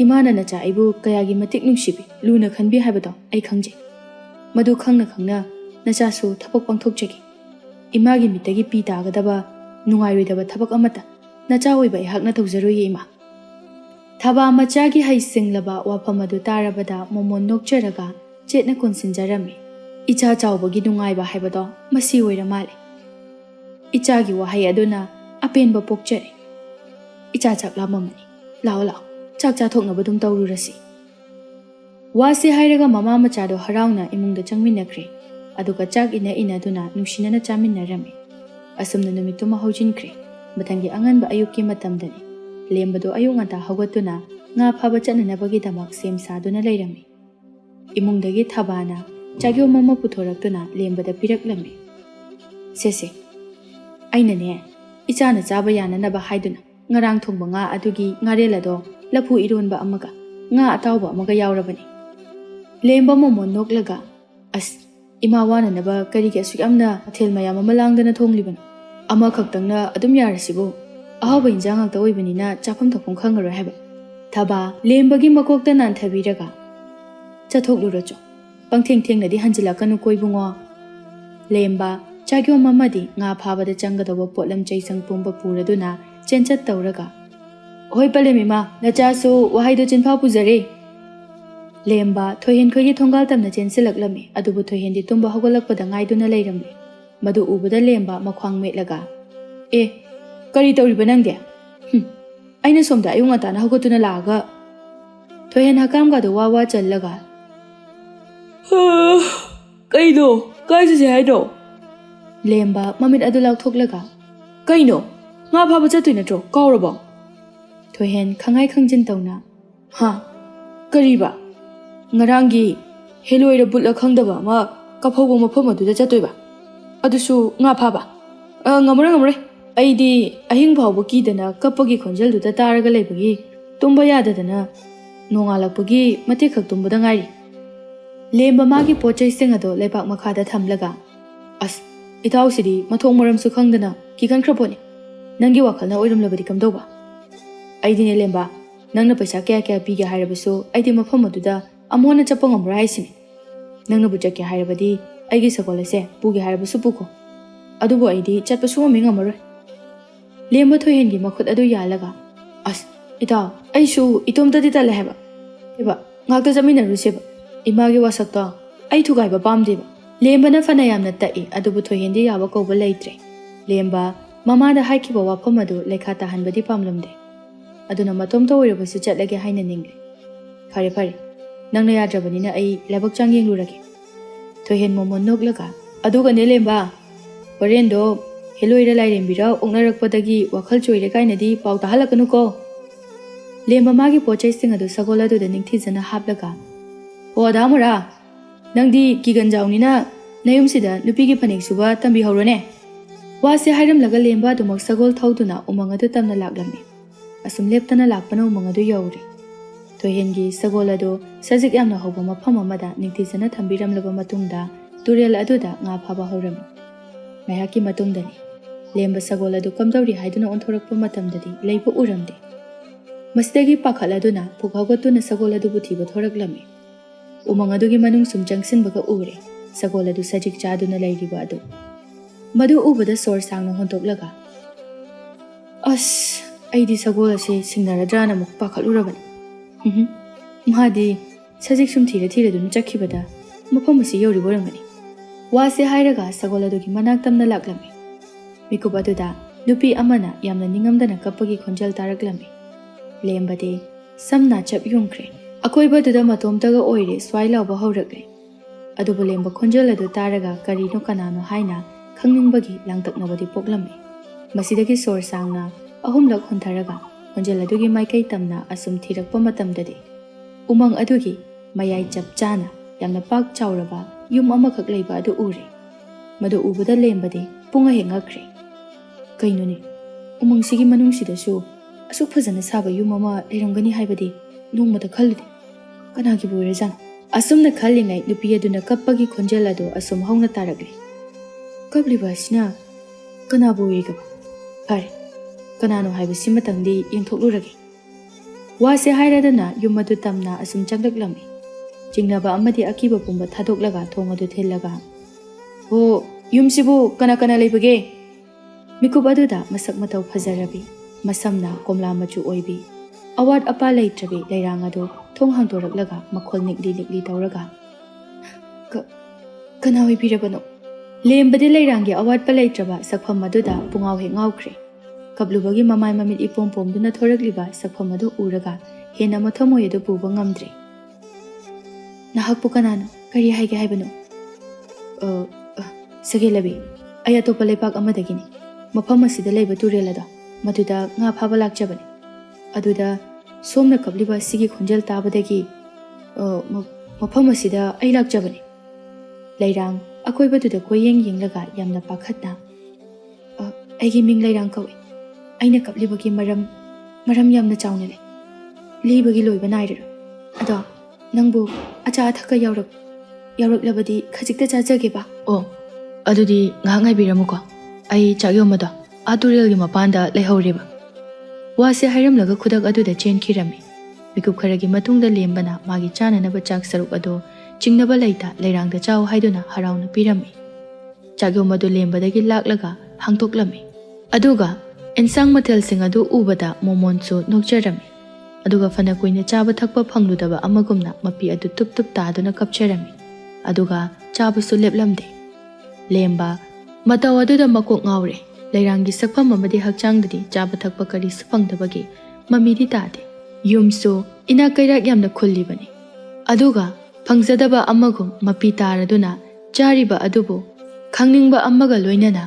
imana nacha aibu kayagi matik nungsibi luna khanbi haibado ai khangje madu khangna nachasu thabak pangthokjagi imagi mitagi pi tagadaba nungairoidaba thabak amata nacha oiba ihakna thaujaroi ima thaba machagi haisinglaba wafamadu tarabada momon nokjaraga chetna konsinjarami icha chawbagi nungaiba haibado masi oira male ichagi wahai aduna apenba pokjare icha chakla mamani lao chak cha thoknaba dum tawrurasi wase hairaga mama machado harauna imungda changminakre aduga chak ina duna nungsinana chaminarami asumna numituma haujinkre mathangi anganba ayukki matamdani lembado ayungata hawgatuna nga phaba chananabagi damak semsaduna leirami imungdagi thabana chagyo mama puthoraktuna lembada piraklami sese aina ne ichana chaba yananaba haiduna ngarang thongba nga adugi ngarelado lapu ironba amaga nga atawba amaga yaurabani lemba momon noklaga as ima wana naba kari ga suyamna athel mayam amalangdana thonglibano ama khaktangna adum yarasibo ahaba injang akta oibanina chapam thapum khangaroi haba thaba lembagi makokta nan thabiraga chathoklurocho pangtheng thengnadi hanjilakanu koibungo lemba chagyo mamadi nga phabada changadaba potlam chaisang pumba puraduna chenchat tawraga hoi palemima nachasu wahaido chinpha pujare lemba thoyen khogi thongal tamna chensilaklami adubu thoyen di tumba hogolakpada ngaiduna leirambe madu ubada lemba makhwang metlaga kari tawriba nangde aina somda ayunga tana hogotuna laga thoyen hakamga do wawa challaga kaido kaise haido lemba mamit adu lakthoklaga kaino nga phaba chatuina tro kawrabo thoyen khangai khangjin tawna ha kariba ngarangi heloira butla khangdaba ma kaphawbo mafam aduda chatoiba adusu nga phaba ngamre ꯑꯩꯗꯤ ꯑꯍꯤꯡ ꯐꯥꯎꯕ ꯀꯤꯗꯅ ꯀꯞꯄꯒꯤ ꯈꯣꯟꯖꯦꯜꯗꯨꯗ ꯇꯥꯔꯒ ꯂꯩꯕꯒꯤ ꯇꯨꯝꯕ ꯌꯥꯗꯗꯅ ꯅꯣꯡꯉꯥꯜꯂꯛꯄꯒꯤ ꯃꯇꯦꯛ ꯈꯛ ꯇꯨꯝꯕꯗ ꯉꯥꯏꯔꯤ꯫ ꯂꯦꯝꯕ ꯃꯥꯒꯤ ꯄꯣꯠ ꯆꯩꯁꯤꯡ ꯑꯗꯨ ꯂꯩꯕꯥꯛ ꯃꯈꯥꯗ ꯊꯝꯂꯒ, ꯑꯁ, ꯏꯇꯥꯎꯁꯤꯗꯤ ꯃꯊꯣꯡ ꯃꯔꯝꯁꯨ ꯈꯪꯗꯅ ꯀꯤꯒꯟꯈ꯭ꯔꯄꯣꯠꯅꯤ꯫ ꯅꯪꯒꯤ ꯋꯥꯈꯜꯅ ꯑꯣꯏꯔꯝꯂꯕꯗꯤ ꯀꯝꯗꯧꯕ? ꯑꯩꯗꯤꯅꯦ ꯂꯦꯝꯕ, ꯅꯪꯅ ꯄꯩꯁꯥ ꯀꯌꯥ ꯄꯤꯒꯦ ꯍꯥꯏꯔꯕꯁꯨ ꯑꯩꯗꯤ ꯃꯐꯝ ꯑꯗꯨꯗ ꯑꯃꯨꯛ ꯍꯟꯅ ꯆꯠꯄ ꯉꯝꯃꯔꯣꯏ ꯍꯥꯏꯁꯤꯅꯤ꯫ ꯅꯪꯅꯕꯨ ꯆꯠꯀꯦ ꯍꯥꯏꯔꯕꯗꯤ ꯑꯩꯒꯤ ꯁꯒꯣꯜ ꯑꯁꯦ ꯄꯨꯒꯦ ꯍꯥꯏꯔꯕꯁꯨ ꯄꯨꯈꯣ, ꯑꯗꯨꯕꯨ ꯑꯩꯗꯤ ꯆꯠꯄ ꯁꯨꯡꯉꯝ ꯉꯝꯃꯔꯣꯏ꯫ ꯂꯦꯝꯕ ꯊꯣꯏꯍꯦꯟꯒꯤ ꯃꯈꯨꯠ ꯑꯗꯨ ꯌꯥꯜꯂꯒ, ꯑꯁ, ꯏꯇꯥꯎ, ꯑꯩꯁꯨ ꯏꯇꯣꯝꯇꯗꯤ ꯇꯜꯂꯦ ꯍꯥꯏꯕ꯫ ꯉꯥꯛꯇ ꯆꯠꯃꯤꯟꯅꯔꯨꯁꯦꯕ꯫ ꯏꯃꯥꯒꯤ ꯋꯥꯁꯛꯇꯣ ꯑꯩ ꯊꯨꯒꯥꯏꯕ ꯄꯥꯝꯗꯦꯕ꯫ ꯂꯦꯝꯕꯅ ꯐꯅ ꯌꯥꯝꯅ ꯇꯛꯏ, ꯑꯗꯨꯕꯨ ꯊꯣꯏꯍꯦꯟꯗꯤ ꯌꯥꯕ ꯀꯧꯕ ꯂꯩꯇ꯭ꯔꯦ꯫ ꯂꯦꯝꯕ ꯃꯃꯥꯗ ꯍꯥꯏꯈꯤꯕ ꯋꯥꯐꯝ ꯑꯗꯨ ꯂꯩꯈꯥ ꯇꯥꯍꯟꯕꯗꯤ ꯄꯥꯝꯂꯝꯗꯦ, ꯑꯗꯨꯅ ꯃꯇꯣꯝꯇ ꯑꯣꯏꯔꯕꯁꯨ ꯆꯠꯂꯒꯦ ꯍꯥꯏꯅ ꯅꯤꯡꯂꯦ꯫ ꯐꯔꯦ ꯐꯔꯦ, ꯅꯪꯅ ꯌꯥꯗ꯭ꯔꯕꯅꯤꯅ ꯑꯩ ꯂꯥꯏꯕꯛ ꯆꯥꯡ ꯌꯦꯡꯂꯨꯔꯒꯦ꯫ ꯊꯣꯏꯍꯦꯟ ꯃꯣꯃꯣꯟ ꯅꯣꯛꯂꯒ, ꯑꯗꯨꯒꯅꯦ ꯂꯦꯝꯕ, ꯍꯣꯔꯦꯟꯗꯣ ꯍꯦꯂꯣꯏꯔ ꯂꯥꯏꯔꯦꯝꯕꯤꯔ ꯑꯣꯛꯅꯔꯛꯄꯗꯒꯤ ꯋꯥꯈꯜ ꯆꯣꯏꯔꯦ ꯀꯥꯏꯅꯗꯤ ꯄꯥꯎ ꯇꯥꯍꯜꯂꯛꯀꯅꯨꯀꯣ꯫ ꯂꯦꯝꯕ ꯃꯥꯒꯤ ꯄꯣꯠ ꯆꯩꯁꯤꯡ ꯑꯗꯨ ꯁꯒꯣꯜ ꯑꯗꯨꯗ ꯅꯤꯡꯊꯤꯖꯅ ꯍꯥꯞꯂꯒ, ꯑꯣ ꯗꯥꯃꯣꯔꯥ, ꯅꯪꯗꯤ ꯀꯤꯒꯟꯖꯥꯎꯅꯤꯅ ꯅꯌꯨꯝꯁꯤꯗ ꯅꯨꯄꯤꯒꯤ ꯐꯅꯦꯛ ꯁꯨꯕ ꯇꯝꯕꯤꯍꯧꯔꯣꯅꯦ꯫ ꯋꯥꯁꯦ ꯍꯥꯏꯔꯝꯂꯒ ꯂꯦꯝꯕ ꯑꯗꯨꯃꯛ ꯁꯒꯣꯜ ꯊꯧꯗꯨꯅ ꯎꯃꯪ ꯑꯗꯨ ꯇꯝꯅ ꯂꯥꯛꯂꯝꯃꯤ꯫ ꯑꯁꯨꯝ ꯂꯦꯞꯇꯅ ꯂꯥꯛꯄꯅ ꯎꯃꯪ ꯑꯗꯨ ꯌꯧꯔꯦ꯫ ꯊꯣꯏꯍꯦꯟꯒꯤ ꯁꯒꯣꯜ ꯑꯗꯨ ꯁꯖꯤꯛ ꯌꯥꯝꯅ ꯍꯧꯕ ꯃꯐꯝ ꯑꯃꯗ ꯅꯤꯡꯊꯤꯖꯅ ꯊꯝꯕꯤꯔꯝꯂꯕ ꯃꯇꯨꯡꯗ ꯇꯨꯔꯦꯜ ꯑꯗꯨꯗ ꯉꯥ ꯐꯥꯕ ꯍꯧꯔꯝꯃꯤ꯫ ꯉꯥꯏꯍꯥꯛꯀꯤ ꯃꯇꯨꯡꯗꯅꯤ ꯂꯦꯝꯕ ꯁꯒꯣꯜ ꯑꯗꯨ ꯀꯝꯗꯧꯔꯤ ꯍꯥꯏꯗꯨꯅ ꯑꯣꯟꯊꯣꯔꯛꯄ ꯃꯇꯝꯗꯗꯤ ꯂꯩꯕ ꯎꯔꯝꯗꯦ꯫ ꯃꯁꯤꯗꯒꯤ ꯄꯥꯈꯠꯂꯗꯨꯅ ꯄꯨꯛ ꯍꯧꯒꯠꯇꯨꯅ ꯁꯒꯣꯜ ꯑꯗꯨꯕꯨ ꯊꯤꯕ ꯊꯣꯔꯛꯂꯝꯃꯤ꯫ ꯎꯃꯪ ꯑꯗꯨꯒꯤ ꯃꯅꯨꯡ ꯁꯨꯝ ꯆꯪꯁꯤꯟꯕꯒ ꯎꯔꯦ ꯁꯒꯣꯜ ꯑꯗꯨ ꯁꯖꯤꯛ ꯆꯥꯗꯨꯅ ꯂꯩꯔꯤꯕ ꯑꯗꯨ꯫ ꯃꯗꯨ ꯎꯕꯗ ꯁꯣꯔ ꯁꯥꯡꯅ ꯍꯣꯟꯇꯣꯛꯂꯒ, ꯑꯁ, ꯑꯩꯗꯤ ꯁꯒꯣꯜ ꯑꯁꯤ ꯁꯤꯡꯅꯔꯗ꯭ꯔꯥꯅ ꯑꯃꯨꯛ ꯄꯥꯈꯠꯂꯨꯔꯕꯅꯤ꯫ ꯃꯥꯗꯤ ꯁꯖꯤꯛ ꯁꯨꯝ ꯊꯤꯔꯗꯨꯅ ꯆꯠꯈꯤꯕꯗ ꯃꯐꯝ ꯑꯁꯤ ꯌꯧꯔꯤꯕ ꯑꯣꯏꯔꯝꯒꯅꯤ꯫ ꯋꯥꯁꯦ ꯍꯥꯏꯔꯒ ꯁꯒꯣꯜ ꯑꯗꯨꯒꯤ ꯃꯅꯥꯛ ꯇꯝꯅ ꯂꯥꯛꯂꯝꯃꯤ꯫ ꯃꯤꯀꯨꯞ ꯑꯗꯨꯗ ꯅꯨꯄꯤ ꯑꯃꯅ ꯌꯥꯝꯅ ꯅꯤꯡꯉꯝꯗꯅ ꯀꯞꯄꯒꯤ ꯈꯣꯟꯖꯦꯜ ꯇꯥꯔꯛꯂꯝꯃꯤ꯫ ꯂꯦꯝꯕꯗꯤ ꯁꯝ ꯅꯥꯆꯞ ꯌꯨꯡꯈ꯭ꯔꯦ꯫ ꯑꯀꯣꯏꯕꯗꯨꯗ ꯃꯇꯣꯝꯇꯒ ꯑꯣꯏꯔꯦ ꯁ꯭ꯋꯥꯏ ꯂꯥꯎꯕ ꯍꯧꯔꯛꯂꯦ꯫ ꯑꯗꯨꯕꯨ ꯂꯦꯝꯕ ꯈꯣꯟꯖꯦꯜ ꯑꯗꯨ ꯇꯥꯔꯒ ꯀꯔꯤꯅꯣ ꯀꯅꯥꯅೋ ꯍꯥꯏꯅ ꯈꯪꯅꯤꯡꯕꯒꯤ ꯂꯥꯡꯇꯛꯅꯕꯗꯤ ꯄꯣꯛꯂꯝꯃꯤ꯫ ꯃꯁꯤꯗꯒꯤ ꯁꯣꯔ ꯁꯥꯡꯅ ꯑꯍꯨꯝꯂꯛ ꯍꯣꯟꯊꯔꯒ ꯈꯣꯟꯖꯦꯜ ꯑꯗꯨꯒꯤ ꯃꯥꯏꯀꯩ ꯇꯝꯅ ꯑꯁꯨꯝ ꯊꯤꯔꯛꯄ ꯃꯇꯝꯗꯗꯤ ꯎꯃꯪ ꯑꯗꯨꯒꯤ ꯃꯌꯥꯏ ꯆꯞ ꯆꯥꯅ ꯌꯥꯝꯅ ꯄꯥꯛ ꯆꯥꯎꯔꯕ ꯌꯨꯝ ꯑꯃꯈꯛ ꯂꯩꯕ ꯑꯗꯨ ꯎꯔꯦ꯫ ꯃꯗꯨ ꯎꯕꯗ ꯂꯦꯝꯕꯗꯤ ꯄꯨꯡꯉ ꯍꯦꯛ ꯉꯛꯈ꯭ꯔꯦ꯫ ꯀꯩꯅꯣꯅꯦ, ꯎꯃꯪꯁꯤꯒꯤ ꯃꯅꯨꯡꯁꯤꯗꯁꯨ ꯑꯁꯨꯛ ꯐꯖꯅ ꯁꯥꯕ ꯌꯨꯝ ꯑꯃ ꯂꯩꯔꯝꯒꯅꯤ ꯍꯥꯏꯕꯗꯤ ꯅꯣꯡꯃꯇ ꯈꯜꯂꯨꯗꯦ꯫ ꯀꯅꯥꯒꯤꯕꯨ ꯑꯣꯏꯔꯖꯥꯠꯅꯣ? ꯑꯁꯨꯝꯅ ꯈꯜꯂꯤꯉꯩ ꯅꯨꯄꯤ ꯑꯗꯨꯅ ꯀꯞꯄꯒꯤ ꯈꯣꯟꯖꯦꯜ ꯑꯗꯨ ꯑꯁꯨꯝ ꯍꯧꯅ ꯇꯥꯔꯛꯂꯤ꯫ ꯀꯞꯂꯤꯕ ꯑꯁꯤꯅ ꯀꯅꯥꯕꯨ ꯑꯣꯏꯔꯤꯒꯕ? ꯐꯔꯦ, ꯀꯅꯥꯅꯣ ꯍꯥꯏꯕꯁꯤꯃꯇꯪꯗꯤ ꯌꯦꯡꯊꯣꯛꯂꯨꯔꯒꯦ꯫ ꯋꯥꯁꯦ ꯍꯥꯏꯔꯗꯅ ꯌꯨꯝ ꯑꯗꯨ ꯇꯝꯅ ꯑꯁꯨꯝ ꯆꯪꯂꯛꯂꯝꯃꯤ꯫ ꯆꯤꯡꯅꯕ ꯑꯃꯗꯤ ꯑꯀꯤꯕ ꯄꯨꯝꯕ ꯊꯥꯗꯣꯛꯂꯒ ꯊꯣꯡ ꯑꯗꯨ ꯊꯤꯜꯂꯒ, ꯑꯣ, ꯌꯨꯝꯁꯤꯕꯨ ꯀꯅꯥ ꯀꯅꯥ ꯂꯩꯕꯒꯦ? ꯃꯤꯀꯨꯞ ꯑꯗꯨꯗ ꯃꯁꯛ ꯃꯇꯧ ꯐꯖꯔꯕꯤ, ꯃꯁꯝꯅ ꯀꯣꯝꯂꯥ ꯃꯆꯨ ꯑꯣꯏꯕꯤ, ꯑꯋꯥꯠ ꯑꯄꯥ ꯂꯩꯇ꯭ꯔꯕꯤ ꯂꯩꯔꯥꯡ ꯑꯗꯨ ꯊꯣꯡ ꯍꯥꯡꯗꯣꯔꯛꯂꯒ ꯃꯈꯣꯜ ꯅꯤꯛꯂꯤ ꯅꯤꯛꯂꯤ ꯇꯧꯔꯒ, ꯀꯅꯥ ꯑꯣꯏꯕꯤꯔꯕꯅꯣ? ꯂꯦꯝꯕꯗꯤ ꯂꯩꯔꯥꯡꯒꯤ ꯑꯋꯥꯠꯄ ꯂꯩꯇ꯭ꯔꯕ ꯁꯛꯐꯝ ꯑꯗꯨꯗ ꯄꯨꯡꯉꯥꯎ ꯍꯦꯛ ꯉꯥꯎꯈ꯭ꯔꯦ꯫ ꯀꯞꯂꯨꯕꯒꯤ ꯃꯃꯥꯏ ꯃꯃꯤꯠ ꯏꯄꯣꯝ ꯄꯣꯝꯗꯨꯅ ꯊꯣꯔꯛꯂꯤꯕ ꯁꯛꯐꯝ ꯑꯗꯨ ꯎꯔꯒ ꯍꯦꯟꯅ ꯃꯊꯃꯣꯏ ꯑꯗꯨ ꯄꯨꯕ ꯉꯝꯗ꯭ꯔꯦ꯫ ꯅꯍꯥꯛꯄꯨ ꯀꯅꯥꯅꯣ? ꯀꯔꯤ ꯍꯥꯏꯒꯦ ꯍꯥꯏꯕꯅꯣ? ꯁꯒꯦꯂꯕꯤ, ꯑꯩ ꯑꯇꯣꯞꯄ ꯂꯩꯄꯥꯛ ꯑꯃꯗꯒꯤꯅꯤ꯫ ꯃꯐꯝ ꯑꯁꯤꯗ ꯂꯩꯕ ꯇꯨꯔꯦꯜ ꯑꯗꯣ ꯃꯗꯨꯗ ꯉꯥ ꯐꯥꯕ ꯂꯥꯛꯆꯕꯅꯤ꯫ ꯑꯗꯨꯗ ꯁꯣꯝꯅ ꯀꯞꯂꯤꯕ ꯑꯁꯤꯒꯤ ꯈꯣꯟꯖꯦꯜ ꯇꯥꯕꯗꯒꯤ ꯃꯐꯝ ꯑꯁꯤꯗ ꯑꯩ ꯂꯥꯛꯆꯕꯅꯤ꯫ ꯂꯩꯔꯥꯡ ꯑꯀꯣꯏꯕꯗꯨꯗ ꯀꯣꯏꯌꯦꯡ ꯌꯦꯡꯂꯒ ꯌꯥꯝꯅ ꯄꯥꯈꯠꯅ, ꯑꯩꯒꯤ ꯃꯤꯡ ꯂꯩꯔꯥꯡ ꯀꯧꯏ꯫ ꯑꯩꯅ ꯀꯞꯂꯤꯕꯒꯤ ꯃꯔꯝ ꯌꯥꯝꯅ ꯆꯥꯎꯅ ꯂꯩ, ꯂꯤꯕꯒꯤ ꯂꯣꯏꯕ ꯅꯥꯏꯔꯔꯣꯏ꯫ ꯑꯗꯣ ꯅꯪꯕꯨ ꯑꯆꯥ ꯑꯊꯛꯀ ꯌꯥꯎꯔꯛꯂꯕꯗꯤ ꯈꯖꯤꯛꯇ ꯆꯥꯖꯒꯦꯕ? ꯑꯣ, ꯑꯗꯨꯗꯤ ꯉꯥꯏꯍꯥꯛ ꯉꯥꯏꯕꯤꯔꯝꯃꯨꯀꯣ, ꯑꯩ ꯆꯥꯛ ꯌꯣꯝꯕꯗꯣ ꯇꯨꯔꯦꯜꯒꯤ ꯃꯄꯥꯟꯗ ꯂꯩꯍꯧꯔꯦꯕ꯫ ꯋꯥꯁꯦ ꯍꯥꯏꯔꯝꯂꯒ ꯈꯨꯗꯛ ꯑꯗꯨꯗ ꯆꯦꯟꯈꯤꯔꯝꯃꯤ꯫ ꯃꯤꯀꯨꯞ ꯈꯔꯒꯤ ꯃꯇꯨꯡꯗ ꯂꯦꯝꯕꯅ ꯃꯥꯒꯤ ꯆꯥꯅꯅꯕ ꯆꯥꯛ ꯁꯔꯨꯛ ꯑꯗꯨ ꯆꯤꯡꯅꯕ ꯂꯩꯇ ꯂꯩꯔꯥꯡꯗ ꯆꯥꯎ ꯍꯥꯏꯗꯨꯅ ꯍꯔꯥꯎꯅ ꯄꯤꯔꯝꯃꯤ꯫ ꯆꯥꯛ ꯌꯣꯝꯕꯗꯨ ꯂꯦꯝꯕꯗꯒꯤ ꯂꯥꯛꯂꯒ ꯍꯥꯡꯇꯣꯛꯂꯝꯃꯤ꯫ ꯑꯗꯨꯒ ꯑꯦꯟꯁꯥꯡ ꯃꯊꯦꯜꯁꯤꯡ ꯑꯗꯨ ꯎꯕꯗ ꯃꯣꯃꯣꯟꯁꯨ ꯅꯣꯛꯆꯔꯝꯃꯤ꯫ ꯑꯗꯨꯒ ꯐꯅ ꯀꯨꯏꯅ ꯆꯥꯕ ꯊꯛꯄ ꯐꯪꯂꯨꯗꯕ ꯑꯃꯒꯨꯝꯅ ꯃꯄꯤ ꯑꯗꯨ ꯇꯨꯞ ꯇꯨꯞ ꯇꯥꯗꯨꯅ ꯀꯞꯆꯔꯝꯃꯤ꯫ ꯑꯗꯨꯒ ꯆꯥꯕꯁꯨ ꯂꯦꯞꯂꯝꯗꯦ꯫ ꯂꯦꯝꯕ ꯃꯇꯧ ꯑꯗꯨꯗ ꯃꯀꯣꯛ ꯉꯥꯎꯔꯦ꯫ ꯂꯩꯔꯥꯡꯒꯤ ꯁꯛꯐꯝ ꯑꯃꯗꯤ ꯍꯛꯆꯥꯡꯗꯗꯤ ꯆꯥꯕ ꯊꯛꯄ ꯀꯔꯤꯁꯨ ꯐꯪꯗꯕꯒꯤ ꯃꯃꯤꯗꯤ ꯇꯥꯗꯦ꯫ ꯌꯨꯝꯁꯨ ꯏꯅꯥꯛ ꯀꯩꯔꯥꯛ ꯌꯥꯝꯅ ꯈꯨꯜꯂꯤꯕꯅꯤ꯫ ꯑꯗꯨꯒ ꯐꯪꯖꯗꯕ ꯑꯃꯒꯨꯝ ꯃꯄꯤ ꯇꯥꯔꯗꯨꯅ ꯆꯥꯔꯤꯕ ꯑꯗꯨꯕꯨ ꯈꯪꯅꯤꯡꯕ ꯑꯃꯒ ꯂꯣꯏꯅꯅ,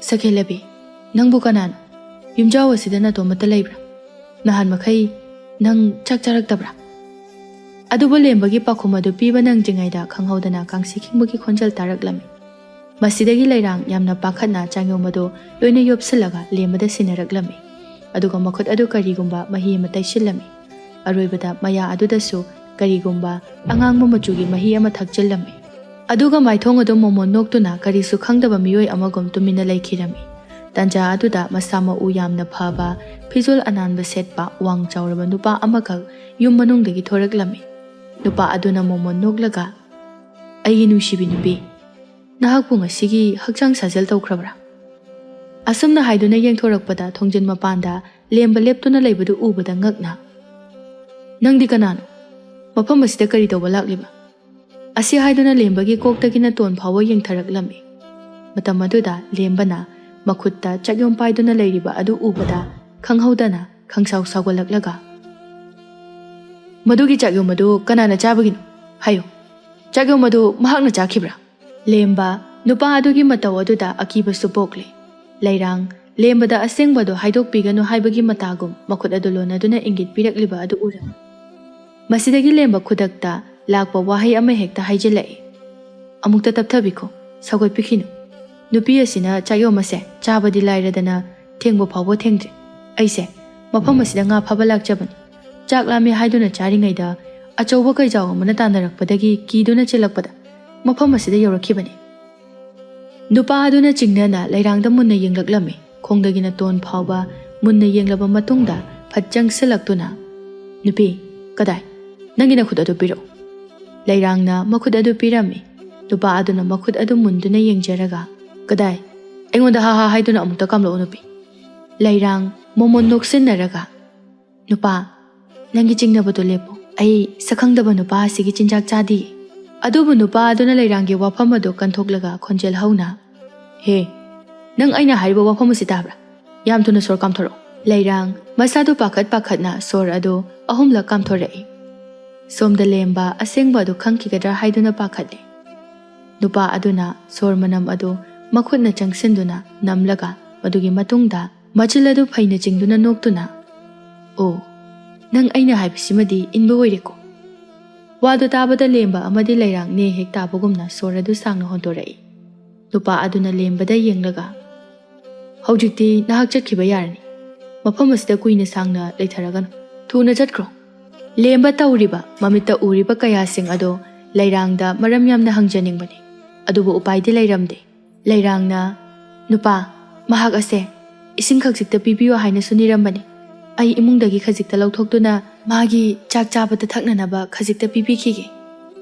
ꯁꯒꯦꯂꯕꯤ, ꯅꯪꯕꯨ ꯀꯅꯥꯅꯣ? ꯌꯨꯝꯖꯥꯎ ꯑꯁꯤꯗ ꯅꯇꯣꯝꯇ ꯂꯩꯕ꯭ꯔꯥ? ꯅꯍꯥꯟ ꯃꯈꯩ ꯅꯪ ꯆꯥꯛ ꯆꯥꯔꯛꯇꯕ꯭ꯔꯥ? ꯑꯗꯨꯕꯨ ꯂꯦꯝꯕꯒꯤ ꯄꯥꯎꯈꯨꯝ ꯑꯗꯨ ꯄꯤꯕ ꯅꯪꯗ꯭ꯔꯤꯉꯩꯗ ꯈꯪꯍꯧꯗꯅ ꯀꯥꯡꯁꯤ ꯈꯤꯡꯕꯒꯤ ꯈꯣꯟꯖꯦꯜ ꯇꯥꯔꯛꯂꯝꯃꯤ꯫ ꯃꯁꯤꯗꯒꯤ ꯂꯩꯔꯥꯡ ꯌꯥꯝꯅ ꯄꯥꯈꯠꯅ ꯆꯥꯉꯧ ꯑꯗꯨ ꯂꯣꯏꯅ ꯌꯣꯞꯁꯤꯜꯂꯒ ꯂꯦꯝꯕꯗ ꯁꯤꯟꯅꯔꯛꯂꯝꯃꯤ ꯑꯗꯨꯒ ꯃꯈꯨꯠ ꯑꯗꯨ ꯀꯔꯤꯒꯨꯝꯕ ꯃꯍꯤ ꯑꯃ ꯇꯩꯁꯤꯜꯂꯝꯃꯤ ꯑꯔꯣꯏꯕꯗ ꯃꯌꯥ ꯑꯗꯨꯗꯁꯨ ꯀꯔꯤꯒꯨꯝꯕ ꯑꯉꯥꯡꯕ ꯃꯆꯨꯒꯤ ꯃꯍꯤ ꯑꯃ ꯊꯛꯆꯤꯜꯂꯝꯃꯤ ꯑꯗꯨꯒ ꯃꯥꯏꯊꯣꯡ ꯑꯗꯨ ꯃꯣꯃꯣꯟ ꯅꯣꯛꯇꯨꯅ ꯀꯔꯤꯁꯨ ꯈꯪꯗꯕ ꯃꯤꯑꯣꯏ ꯑꯃꯒꯨꯝ ꯇꯨꯃꯤꯟꯅ ꯂꯩꯈꯤꯔꯝꯃꯤ ꯇꯟꯖꯥ ꯑꯗꯨꯗ ꯃꯁꯥ ꯃꯎ ꯌꯥꯝꯅ ꯐꯕ ꯐꯤꯖꯣꯜ ꯑꯅꯥꯟꯕ ꯁꯦꯠꯄ ꯋꯥꯡ ꯆꯥꯎꯔꯕ ꯅꯨꯄꯥ ꯑꯃꯈꯛ ꯌꯨꯝ ꯃꯅꯨꯡꯗꯒꯤ ꯊꯣꯔꯛꯂꯝꯃꯤ ꯅꯨꯄꯥ ꯑꯗꯨꯅ ꯃꯣꯃꯣꯟ ꯅꯣꯛꯂꯒ ꯑꯩꯒꯤ ꯅꯨꯡꯁꯤꯕꯤ ꯅꯨꯄꯤ ꯅꯍꯥꯛꯄꯨ ꯉꯁꯤꯒꯤ ꯍꯛꯆꯥꯡ ꯁꯥꯖꯦꯜ ꯇꯧꯈ꯭ꯔꯕ꯭ꯔꯥ ꯑꯁꯨꯝꯅ ꯍꯥꯏꯗꯨꯅ ꯌꯦꯡꯊꯣꯔꯛꯄꯗ ꯊꯣꯡꯖꯤꯟ ꯃꯄꯥꯟꯗ ꯂꯦꯝꯕ ꯂꯦꯞꯇꯨꯅ ꯂꯩꯕꯗꯨ ꯎꯕꯗ ꯉꯛꯅ ꯅꯪꯗꯤ ꯀꯅꯥꯅꯣ ꯃꯐꯝ ꯑꯁꯤꯗ ꯀꯔꯤ ꯇꯧꯕ ꯂꯥꯛꯂꯤꯕ ꯑꯁꯤ ꯍꯥꯏꯗꯨꯅ ꯂꯦꯝꯕꯒꯤ ꯀꯣꯛꯇꯒꯤꯅ ꯇꯣꯟ ꯐꯥꯎꯕ ꯌꯦꯡꯊꯔꯛꯂꯝꯃꯤ ꯃꯇꯝ ꯑꯗꯨꯗ ꯂꯦꯝꯕꯅ ꯃꯈꯨꯠꯇ ꯆꯥꯛꯌꯣꯝ ꯄꯥꯏꯗꯨꯅ ꯂꯩꯔꯤꯕ ꯑꯗꯨ ꯎꯕꯗ ꯈꯪꯍꯧꯗꯅ ꯈꯪꯁꯥꯎ ꯁꯥꯎꯒꯠꯂꯛꯂꯒ ꯃꯗꯨꯒꯤ ꯆꯥꯛꯌꯣꯝ ꯑꯗꯨ ꯀꯅꯥꯅ ꯆꯥꯕꯒꯤꯅꯣ ꯍꯥꯏꯌꯨ ꯆꯥꯛꯌꯣꯝ ꯑꯗꯨ ꯃꯍꯥꯛꯅ ꯆꯥꯈꯤꯕ꯭ꯔꯥ ꯂꯦꯝꯕ ꯅꯨꯄꯥ ꯑꯗꯨꯒꯤ ꯃꯇꯧ ꯑꯗꯨꯗ ꯑꯀꯤꯕꯁꯨ ꯄꯣꯛꯂꯤ ꯂꯩꯔꯥꯡ ꯂꯦꯝꯕꯗ ꯑꯁꯦꯡꯕꯗꯨ ꯍꯥꯏꯗꯣꯛꯄꯤꯒꯅꯨ ꯍꯥꯏꯕꯒꯤ ꯃꯇꯥꯒꯨꯝ ꯃꯈꯨꯠ ꯑꯗꯨ ꯂꯣꯟꯅꯗꯨꯅ ꯏꯪꯒꯤꯠ ꯄꯤꯔꯛꯂꯤꯕ ꯑꯗꯨ ꯎꯔꯝꯃꯤ ꯃꯁꯤꯗꯒꯤ ꯂꯦꯝꯕ ꯈꯨꯗꯛꯇ ꯂꯥꯛꯄ ꯋꯥꯍꯩ ꯑꯃ ꯍꯦꯛꯇ ꯍꯥꯏꯖꯤꯜꯂꯛꯏ ꯑꯃꯨꯛꯇ ꯇꯞꯊꯕꯤꯈꯣ ꯁꯧꯒꯠꯄꯤꯈꯤꯅꯨ ꯅꯨꯄꯤ ꯑꯁꯤꯅ ꯆꯥꯛꯌꯣꯝ ꯑꯁꯦ ꯆꯥꯕꯗꯤ ꯂꯥꯏꯔꯗꯅ ꯊꯦꯡꯕ ꯐꯥꯎꯕ ꯊꯦꯡꯗ꯭ꯔꯤ ꯑꯩꯁꯦ ꯃꯐꯝ ꯑꯁꯤꯗ ꯉꯥ ꯐꯥꯕ ꯂꯥꯛꯆꯕꯅꯤ ꯆꯥꯛ ꯂꯥꯝꯃꯦ ꯍꯥꯏꯗꯨꯅ ꯆꯥꯔꯤꯉꯩꯗ ꯑꯆꯧꯕ ꯀꯩꯖꯥꯎ ꯑꯃꯅ ꯇꯥꯟꯅꯔꯛꯄꯗꯒꯤ ꯀꯤꯗꯨꯅ ꯆꯦꯜꯂꯛꯄꯗ ꯃꯐꯝ ꯑꯁꯤꯗ ꯌꯧꯔꯛꯈꯤꯕꯅꯤ ꯅꯨꯄꯥ ꯑꯗꯨꯅ ꯆꯤꯡꯅꯅ ꯂꯩꯔꯥꯡꯗ ꯃꯨꯟꯅ ꯌꯦꯡꯂꯛꯂꯝꯃꯤ ꯈꯣꯡꯗꯒꯤꯅ ꯇꯣꯟ ꯐꯥꯎꯕ ꯃꯨꯟꯅ ꯌꯦꯡꯂꯕ ꯃꯇꯨꯡꯗ ꯐꯠ ꯆꯪꯁꯤꯜꯂꯛꯇꯨꯅ ꯅꯨꯄꯤ ꯀꯗꯥꯏ ꯅꯪꯒꯤ ꯅꯈꯨꯠ ꯑꯗꯨ ꯄꯤꯔꯛꯎ ꯂꯩꯔꯥꯡꯅ ꯃꯈꯨꯠ ꯑꯗꯨ ꯄꯤꯔꯝꯃꯤ ꯅꯨꯄꯥ ꯑꯗꯨꯅ ꯃꯈꯨꯠ ꯑꯗꯨ ꯃꯨꯟꯗꯨꯅ ꯌꯦꯡꯖꯔꯒ ꯀꯗꯥꯏ ꯑꯩꯉꯣꯟꯗ ꯍꯥ ꯍꯥ ꯍꯥꯏꯗꯨꯅ ꯑꯃꯨꯛꯇ ꯀꯥꯝꯂꯛꯎ ꯅꯨꯄꯤ ꯂꯩꯔꯥꯡ ꯃꯣꯃꯣꯟ ꯅꯣꯛꯁꯤꯟꯅꯔꯒ ꯅꯨꯄꯥ ꯅꯪꯒꯤ ꯆꯤꯡꯅꯕꯗꯨ ꯂꯦꯞꯄꯨ ꯑꯩ ꯁꯛꯈꯪꯗꯕ ꯅꯨꯄꯥ ꯑꯁꯤꯒꯤ ꯆꯤꯟꯖꯥꯛ ꯆꯥꯗꯤꯌꯦ ꯑꯗꯨꯕꯨ ꯅꯨꯄꯥ ꯑꯗꯨꯅ ꯂꯩꯔꯥꯡꯒꯤ ꯋꯥꯐꯝ ꯑꯗꯨ ꯀꯟꯊꯣꯛꯂꯒ ꯈꯣꯟꯖꯦꯜ ꯍꯧꯅ ꯍꯦ ꯅꯪ ꯑꯩꯅ ꯍꯥꯏꯔꯤꯕ ꯋꯥꯐꯝ ꯑꯁꯤ ꯇꯥꯕ꯭ꯔꯥ ꯌꯥꯝ ꯊꯨꯅ ꯁꯣꯔ ꯀꯥꯝꯊꯣꯔꯛꯎ ꯂꯩꯔꯥꯡ ꯃꯁꯥꯗꯨ ꯄꯥꯈꯠꯅ ꯁꯣꯔ ꯑꯗꯨ ꯑꯍꯨꯝꯂꯛ ꯀꯥꯝꯊꯣꯔꯛꯏ ꯁꯣꯝꯗ ꯂꯦꯝꯕ ꯑꯁꯦꯡꯕ ꯑꯗꯨ ꯈꯪꯈꯤꯒꯗ꯭ꯔꯥ ꯍꯥꯏꯗꯨꯅ ꯄꯥꯈꯠꯂꯤ ꯅꯨꯄꯥ ꯑꯗꯨꯅ ꯁꯣꯔ ꯃꯅꯝ ꯑꯗꯨ ꯃꯈꯨꯠꯅ ꯆꯪꯁꯤꯟꯗꯨꯅ ꯅꯝꯂꯒ ꯃꯗꯨꯒꯤ ꯃꯇꯨꯡꯗ ꯃꯆꯤꯜ ꯑꯗꯨ ꯐꯩꯅ ꯆꯤꯡꯗꯨꯅ ꯅꯣꯛꯇꯨꯅ ꯑꯣ ꯅꯪ ꯑꯩꯅ ꯍꯥꯏꯕꯁꯤꯃꯗꯤ ꯏꯟꯕ ꯑꯣꯏꯔꯦꯀꯣ ꯋꯥꯗꯨ ꯇꯥꯕꯗ ꯂꯦꯝꯕ ꯑꯃꯗꯤ ꯂꯩꯔꯥꯡ ꯅꯦ ꯍꯦꯛ ꯇꯥꯕꯒꯨꯝꯅ ꯁꯣꯔ ꯑꯗꯨ ꯁꯥꯡꯅ ꯍꯣꯟꯗꯣꯔꯛꯏ ꯅꯨꯄꯥ ꯑꯗꯨꯅ ꯂꯦꯝꯕꯗ ꯌꯦꯡꯂꯒ ꯍꯧꯖꯤꯛꯇꯤ ꯅꯍꯥꯛ ꯆꯠꯈꯤꯕ ꯌꯥꯔꯅꯤ ꯃꯐꯝ ꯑꯁꯤꯗ ꯀꯨꯏꯅ ꯁꯥꯡꯅ ꯂꯩꯊꯔꯒꯅꯨ ꯊꯨꯅ ꯆꯠꯈ꯭ꯔꯣ ꯂꯦꯝꯕ ꯇꯧꯔꯤꯕ ꯃꯃꯤꯠꯇ ꯎꯔꯤꯕ ꯀꯌꯥꯁꯤꯡ ꯑꯗꯣ ꯂꯩꯔꯥꯡꯗ ꯃꯔꯝ ꯌꯥꯝꯅ ꯍꯪꯖꯅꯤꯡꯕꯅꯤ ꯑꯗꯨꯕꯨ ꯎꯄꯥꯏꯗꯤ ꯂꯩꯔꯝꯗꯦ ꯂꯩꯔꯥꯡꯅ ꯅꯨꯄꯥ ꯃꯍꯥꯛ ꯑꯁꯦ ꯏꯁꯤꯡ ꯈꯖꯤꯛꯇ ꯄꯤꯕꯤꯌꯨ ꯍꯥꯏꯅꯁꯨ ꯅꯤꯔꯝꯕꯅꯤ ꯑꯩ ꯏꯃꯨꯡꯗꯒꯤ ꯈꯖꯤꯛꯇ ꯂꯧꯊꯣꯛꯇꯨꯅ ꯃꯥꯒꯤ ꯆꯥꯛ ꯆꯥꯕꯗ ꯊꯛꯅꯅꯕ ꯈꯖꯤꯛꯇ ꯄꯤꯕꯤꯈꯤꯒꯦ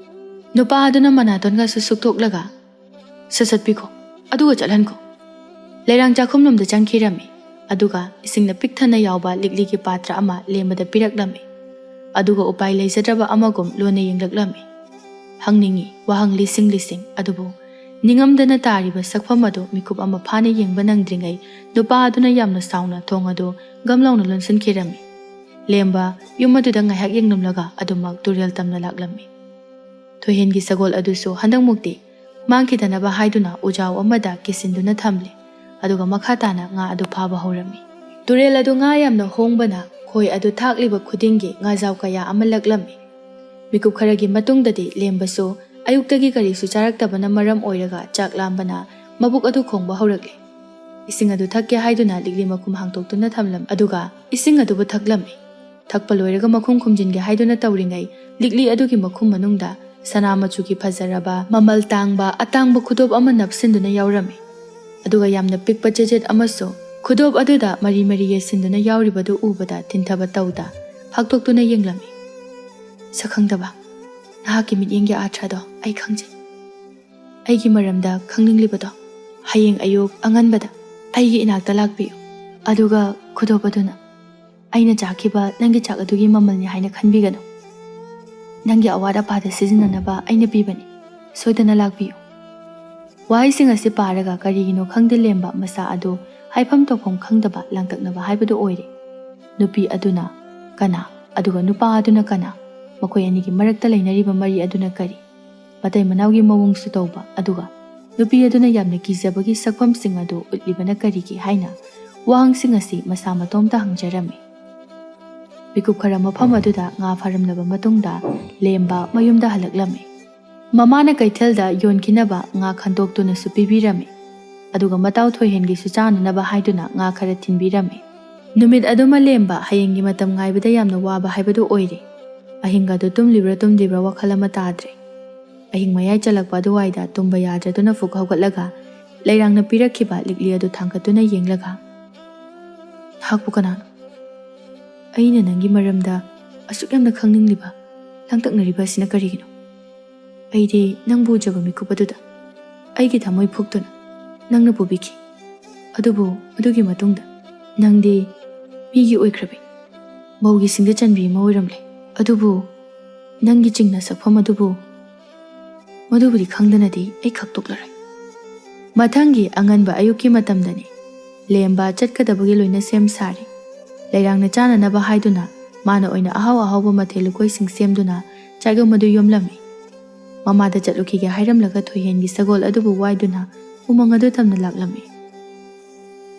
ꯅꯨꯄꯥ ꯑꯗꯨꯅ ꯃꯅꯥꯇꯣꯟꯒꯁꯨ ꯁꯨꯛꯇꯣꯛꯂꯒ ꯁꯠꯁꯠꯄꯤꯈꯣ ꯑꯗꯨꯒ ꯆꯠꯍꯟꯈꯣ ꯂꯩꯔꯥꯡ ꯆꯥꯛꯈꯨꯝꯂꯣꯝꯗ ꯆꯪꯈꯤꯔꯝꯃꯤ ꯑꯗꯨꯒ ꯏꯁꯤꯡꯅ ꯄꯤꯛ ꯊꯟꯅ ꯌꯥꯎꯕ ꯂꯤꯛꯂꯤꯒꯤ ꯄꯥꯇ꯭ꯔ ꯑꯃ ꯂꯦꯝꯕꯗ ꯄꯤꯔꯛꯂꯝꯃꯤ ꯑꯗꯨꯒ ꯎꯄꯥꯏ ꯂꯩꯖꯗ꯭ꯔꯕ ꯑꯃꯒꯨꯝ ꯂꯣꯟꯅ ꯌꯦꯡꯂꯛꯂꯝꯃꯤ ꯍꯪꯅꯤꯡꯉꯤ ꯋꯥꯍꯪ ꯂꯤꯁꯤꯡ ꯑꯗꯨꯕꯨ ꯅꯤꯡꯉꯝꯗꯅ ꯇꯥꯔꯤꯕ ꯁꯛꯐꯝ ꯑꯗꯨ ꯃꯤꯀꯨꯞ ꯑꯃ ꯐꯥꯅ ꯌꯦꯡꯕ ꯅꯪꯗ꯭ꯔꯤꯉꯩ ꯅꯨꯄꯥ ꯑꯗꯨꯅ ꯌꯥꯝꯅ ꯁꯥꯎꯅ ꯊꯣꯡ ꯑꯗꯨ ꯒꯝꯂꯥꯎꯅ ꯂꯣꯟꯁꯤꯟꯈꯤꯔꯝꯃꯤ ꯂꯦꯝꯕ ꯌꯨꯝ ꯑꯗꯨꯗ ꯉꯥꯏꯍꯥꯛ ꯌꯦꯡꯂꯝꯂꯒ ꯑꯗꯨꯃꯛ ꯇꯨꯔꯦꯜ ꯇꯝꯅ ꯂꯥꯛꯂꯝꯃꯤ ꯊꯣꯏꯍꯦꯟꯒꯤ ꯁꯒꯣꯜ ꯑꯗꯨꯁꯨ ꯍꯟꯗꯛꯃꯨꯛꯇꯤ ꯃꯥꯡꯈꯤꯗꯅꯕ ꯍꯥꯏꯗꯨꯅ ꯎꯖꯥꯎ ꯑꯃꯗ ꯀꯤꯁꯤꯟꯗꯨꯅ ꯊꯝꯂꯤ ꯑꯗꯨꯒ ꯃꯈꯥ ꯇꯥꯅ ꯉꯥ ꯑꯗꯨ ꯐꯥꯕ ꯍꯧꯔꯝꯃꯤ ꯇꯨꯔꯦꯜ ꯑꯗꯨ ꯉꯥ ꯌꯥꯝꯅ ꯍꯣꯡꯕꯅ ꯈꯣꯏ ꯑꯗꯨ ꯊꯥꯛꯂꯤꯕ ꯈꯨꯗꯤꯡꯒꯤ ꯉꯥꯖꯥꯎ ꯀꯌా ꯑꯃ ꯂꯛꯂꯝꯃꯤ ꯃꯤꯀꯨꯞ ꯈꯔꯒꯤ ꯃꯇꯨꯡꯗꯗꯤ ꯂꯦꯝꯕꯁꯨ ꯑꯌꯨꯛꯇꯒꯤ ꯀꯔꯤꯁꯨ ꯆꯥꯔꯛꯇꯕꯅ ꯃꯔꯝ ꯑꯣꯏꯔꯒ ꯆꯥꯛ ꯂꯥꯝꯕꯅ ꯃꯕꯨꯛ ꯑꯗꯨ ꯈꯣꯡꯕ ꯍꯧꯔꯛꯂꯤ ꯏꯁꯤꯡ ꯑꯗꯨ ꯊꯛꯀꯦ ꯍꯥꯏꯗꯨꯅ ꯂꯤꯛꯂꯤ ꯃꯈꯨꯝ ꯍꯥꯡꯇꯣꯛꯇꯨꯅ ꯊꯝꯂꯝꯃꯤ ꯑꯗꯨꯒ ꯏꯁꯤꯡ ꯑꯗꯨꯕꯨ ꯊꯛꯂꯝꯃꯤ ꯊꯛꯄ ꯂꯣꯏꯔꯒ ꯃꯈꯨꯝ ꯈꯨꯝꯖꯤꯟꯒꯦ ꯍꯥꯏꯗꯨꯅ ꯇꯧꯔꯤꯉꯩ ꯂꯤꯛꯂꯤ ꯑꯗꯨꯒꯤ ꯃꯈꯨꯝ ꯃꯅꯨꯡꯗ ꯁꯅꯥ ꯃꯆꯨꯒꯤ ꯐꯖꯔꯕ ꯃꯃꯜ ꯇꯥꯡꯕ ꯑꯇꯥꯡꯕ ꯈꯨꯗꯣꯞ ꯑꯃ ꯅꯞꯁꯤꯟꯗꯨꯅ ꯌꯥꯎꯔꯝꯃꯤ ꯑꯗꯨꯒ ꯌꯥꯝꯅ ꯄꯤꯛꯄ ꯆꯦꯆꯦꯠ ꯑꯃꯁꯨ ꯈꯨꯗꯣꯞ ꯑꯗꯨꯗ ꯃꯔꯤ ꯌꯦꯠꯁꯤꯟꯗꯨꯅ ꯌꯥꯎꯔꯤꯕꯗꯨ ꯎꯕꯗ ꯊꯤꯟꯊꯕ ꯇꯧꯗ ꯐꯥꯛꯇꯣꯛꯇꯨꯅ ꯌꯦꯡꯂꯝꯃꯤ ꯁꯛꯈꯪꯗꯕ ꯅꯍꯥꯛꯀꯤ ꯃꯤꯠꯌꯦꯡꯒꯤ ꯑꯥꯔꯊꯗꯣ ꯑꯩ ꯈꯪꯖꯩ ꯑꯩꯒꯤ ꯃꯔꯝꯗ ꯈꯪꯅꯤꯡꯂꯤꯕꯗꯣ ꯍꯌꯦꯡ ꯑꯌꯨꯛ ꯑꯉꯟꯕꯗ ꯑꯩꯒꯤ ꯏꯅꯥꯛꯇ ꯂꯥꯛꯄꯤꯌꯨ ꯑꯗꯨꯒ ꯈꯨꯗꯣꯞ ꯑꯗꯨꯅ ꯑꯩꯅ ꯆꯥꯈꯤꯕ ꯅꯪꯒꯤ ꯆꯥꯛ ꯑꯗꯨꯒꯤ ꯃꯃꯜꯅꯤ ꯍꯥꯏꯅ ꯈꯟꯕꯤꯒꯅꯨ ꯅꯪꯒꯤ ꯑꯋꯥꯠ ꯑꯄꯥꯗ ꯁꯤꯖꯤꯟꯅꯅꯕ ꯑꯩꯅ ꯄꯤꯕꯅꯤ ꯁꯣꯏꯗꯅ ꯂꯥꯛꯄꯤꯌꯨ ꯋꯥꯍꯩꯁꯤꯡ ꯑꯁꯤ ꯄꯥꯔꯒ ꯀꯔꯤꯒꯤꯅꯣ ꯈꯪꯗꯦ ꯂꯦꯝꯕ ꯃꯁꯥ ꯑꯗꯨ ꯍꯥꯏꯐꯝ ꯇꯧꯐꯝ ꯈꯪꯗꯕ ꯂꯥꯡꯇꯛꯅꯕ ꯍꯥꯏꯕꯗꯨ ꯑꯣꯏꯔꯦ ꯅꯨꯄꯤ ꯑꯗꯨꯅ ꯀꯅꯥ ꯑꯗꯨꯒ ꯅꯨꯄꯥ ꯑꯗꯨꯅ ꯀꯅꯥ ꯃꯈꯣꯏ ꯑꯅꯤꯒꯤ ꯃꯔꯛꯇ ꯂꯩꯅꯔꯤꯕ ꯃꯔꯤ ꯑꯗꯨꯅ ꯀꯔꯤ ꯃꯇꯩ ꯃꯅꯥꯎꯒꯤ ꯃꯑꯣꯡꯁꯨ ꯇꯧꯕ ꯑꯗꯨꯒ ꯅꯨꯄꯤ ꯑꯗꯨꯅ ꯌꯥꯝꯅ ꯀꯤꯖꯕꯒꯤ ꯁꯛꯐꯝꯁꯤꯡ ꯑꯗꯨ ꯎꯠꯂꯤꯕꯅ ꯀꯔꯤꯒꯤ ꯍꯥꯏꯅ ꯋꯥꯍꯪꯁꯤꯡ ꯑꯁꯤ ꯃꯁꯥ ꯃꯇꯣꯝꯇ ꯍꯪꯖꯔꯝꯃꯤ ꯃꯤꯀꯨꯞ ꯈꯔ ꯃꯐꯝ ꯑꯗꯨꯗ ꯉꯥ ꯐꯥꯔꯝꯂꯕ ꯃꯇꯨꯡꯗ ꯂꯦꯝꯕ ꯃꯌꯨꯝꯗ ꯍꯜꯂꯛꯂꯝꯃꯤ ꯃꯃꯥꯅ ꯀꯩꯊꯦꯜꯗ ꯌꯣꯟꯈꯤꯅꯕ ꯉꯥ ꯈꯟꯗꯣꯛꯇꯨꯅꯁꯨ ꯄꯤꯕꯤꯔꯝꯃꯤ, ꯑꯗꯨꯒ ꯃꯇꯥꯎ ꯊꯣꯏꯍꯦꯟꯒꯤꯁꯨ ꯆꯥꯅꯅꯕ ꯍꯥꯏꯗꯨꯅ ꯉꯥ ꯈꯔ ꯊꯤꯟꯕꯤꯔꯝꯃꯤ꯫ ꯅꯨꯃꯤꯠ ꯑꯗꯨꯃ ꯂꯦꯝꯕ ꯍꯌꯦꯡꯒꯤ ꯃꯇꯝ ꯉꯥꯏꯕꯗ ꯌꯥꯝꯅ ꯋꯥꯕ ꯍꯥꯏꯕꯗꯨ ꯑꯣꯏꯔꯦ꯫ ꯑꯍꯤꯡꯒꯗꯨ ꯇꯨꯝꯂꯤꯕ꯭ꯔꯥ ꯇꯨꯝꯗ꯭ꯔꯤꯕ꯭ꯔꯥ ꯋꯥꯈꯜ ꯑꯃ ꯇꯥꯗ꯭ꯔꯦ꯫ ꯑꯍꯤꯡ ꯃꯌꯥꯏ ꯆꯜꯂꯛꯄ ꯑꯗꯨꯋꯥꯏꯗ ꯇꯨꯝꯕ ꯌꯥꯗ꯭ꯔꯗꯨꯅ ꯐꯨꯛ ꯍꯧꯒꯠꯂꯒ ꯂꯩꯔꯥꯡꯅ ꯄꯤꯔꯛꯈꯤꯕ ꯂꯤꯛꯂꯤ ꯑꯗꯨ ꯊꯥꯡꯒꯠꯇꯨꯅ ꯌꯦꯡꯂꯒ, "ꯅꯍꯥꯛꯄꯨ ꯀꯅꯥꯅꯣ? ꯑꯩꯅ ꯅꯪꯒꯤ ꯃꯔꯝꯗ ꯑꯁꯨꯛ ꯌꯥꯝꯅ ꯈꯪꯅꯤꯡꯂꯤꯕ ꯂꯥꯡꯇꯛꯅꯔꯤꯕ ꯑꯁꯤꯅ ꯀꯔꯤꯒꯤꯅꯣ? ꯑꯩꯗꯤ ꯅꯪꯕꯨ ꯎꯖꯕ ꯃꯤꯀꯨꯞ ꯑꯗꯨꯗ ꯑꯩꯒꯤ ꯊꯃꯣꯏ ꯐꯨꯛꯇꯨꯅ ꯅꯪꯅ ꯄꯨꯕꯤꯈꯤ꯫ ꯑꯗꯨꯕꯨ ꯃꯗꯨꯒꯤ ꯃꯇꯨꯡꯗ ꯅꯪꯗꯤ ꯃꯤꯒꯤ ꯑꯣꯏꯈ꯭ꯔꯕꯤ ꯃꯧꯒꯤ ꯁꯤꯡꯗ ꯆꯟꯕꯤ ꯑꯃ ꯑꯣꯏꯔꯝꯂꯦ꯫ ꯑꯗꯨꯕꯨ ꯅꯪꯒꯤ ꯆꯤꯡꯅ ꯁꯛꯐꯝ ꯃꯗꯨꯕꯨꯗꯤ ꯈꯪꯗꯅꯗꯤ ꯑꯩ ꯈꯛꯇꯣꯛꯂꯔꯣꯏ." ꯃꯊꯪꯒꯤ ꯑꯉꯟꯕ ꯑꯌꯨꯛꯀꯤ ꯃꯇꯝꯗꯅꯤ ꯂꯦꯝꯕ ꯆꯠꯀꯗꯕꯒꯤ ꯂꯣꯏꯅ ꯁꯦꯝ ꯁꯥꯔꯤ꯫ ꯂꯩꯔꯥꯡꯅ ꯆꯥꯅꯅꯕ ꯍꯥꯏꯗꯨꯅ ꯃꯥꯅ ꯑꯣꯏꯅ ꯑꯍꯥꯎ ꯑꯍꯥꯎꯕ ꯃꯊꯦꯜ ꯂꯨꯀꯣꯏꯁꯤꯡ ꯁꯦꯝꯗꯨꯅ ꯆꯥꯏꯒꯝ ꯑꯗꯨ ꯌꯣꯝꯂꯝꯃꯤ꯫ ꯃꯃꯥꯗ ꯆꯠꯂꯨꯈꯤꯒꯦ ꯍꯥꯏꯔꯝꯂꯒ ꯊꯣꯏꯍꯦꯟꯒꯤ ꯁꯒꯣꯜ ꯑꯗꯨꯕꯨ ꯋꯥꯏꯗꯨꯅ ꯎꯃꯪ ꯑꯗꯨ ꯇꯝꯅ ꯂꯥꯛꯂꯝꯃꯤ꯫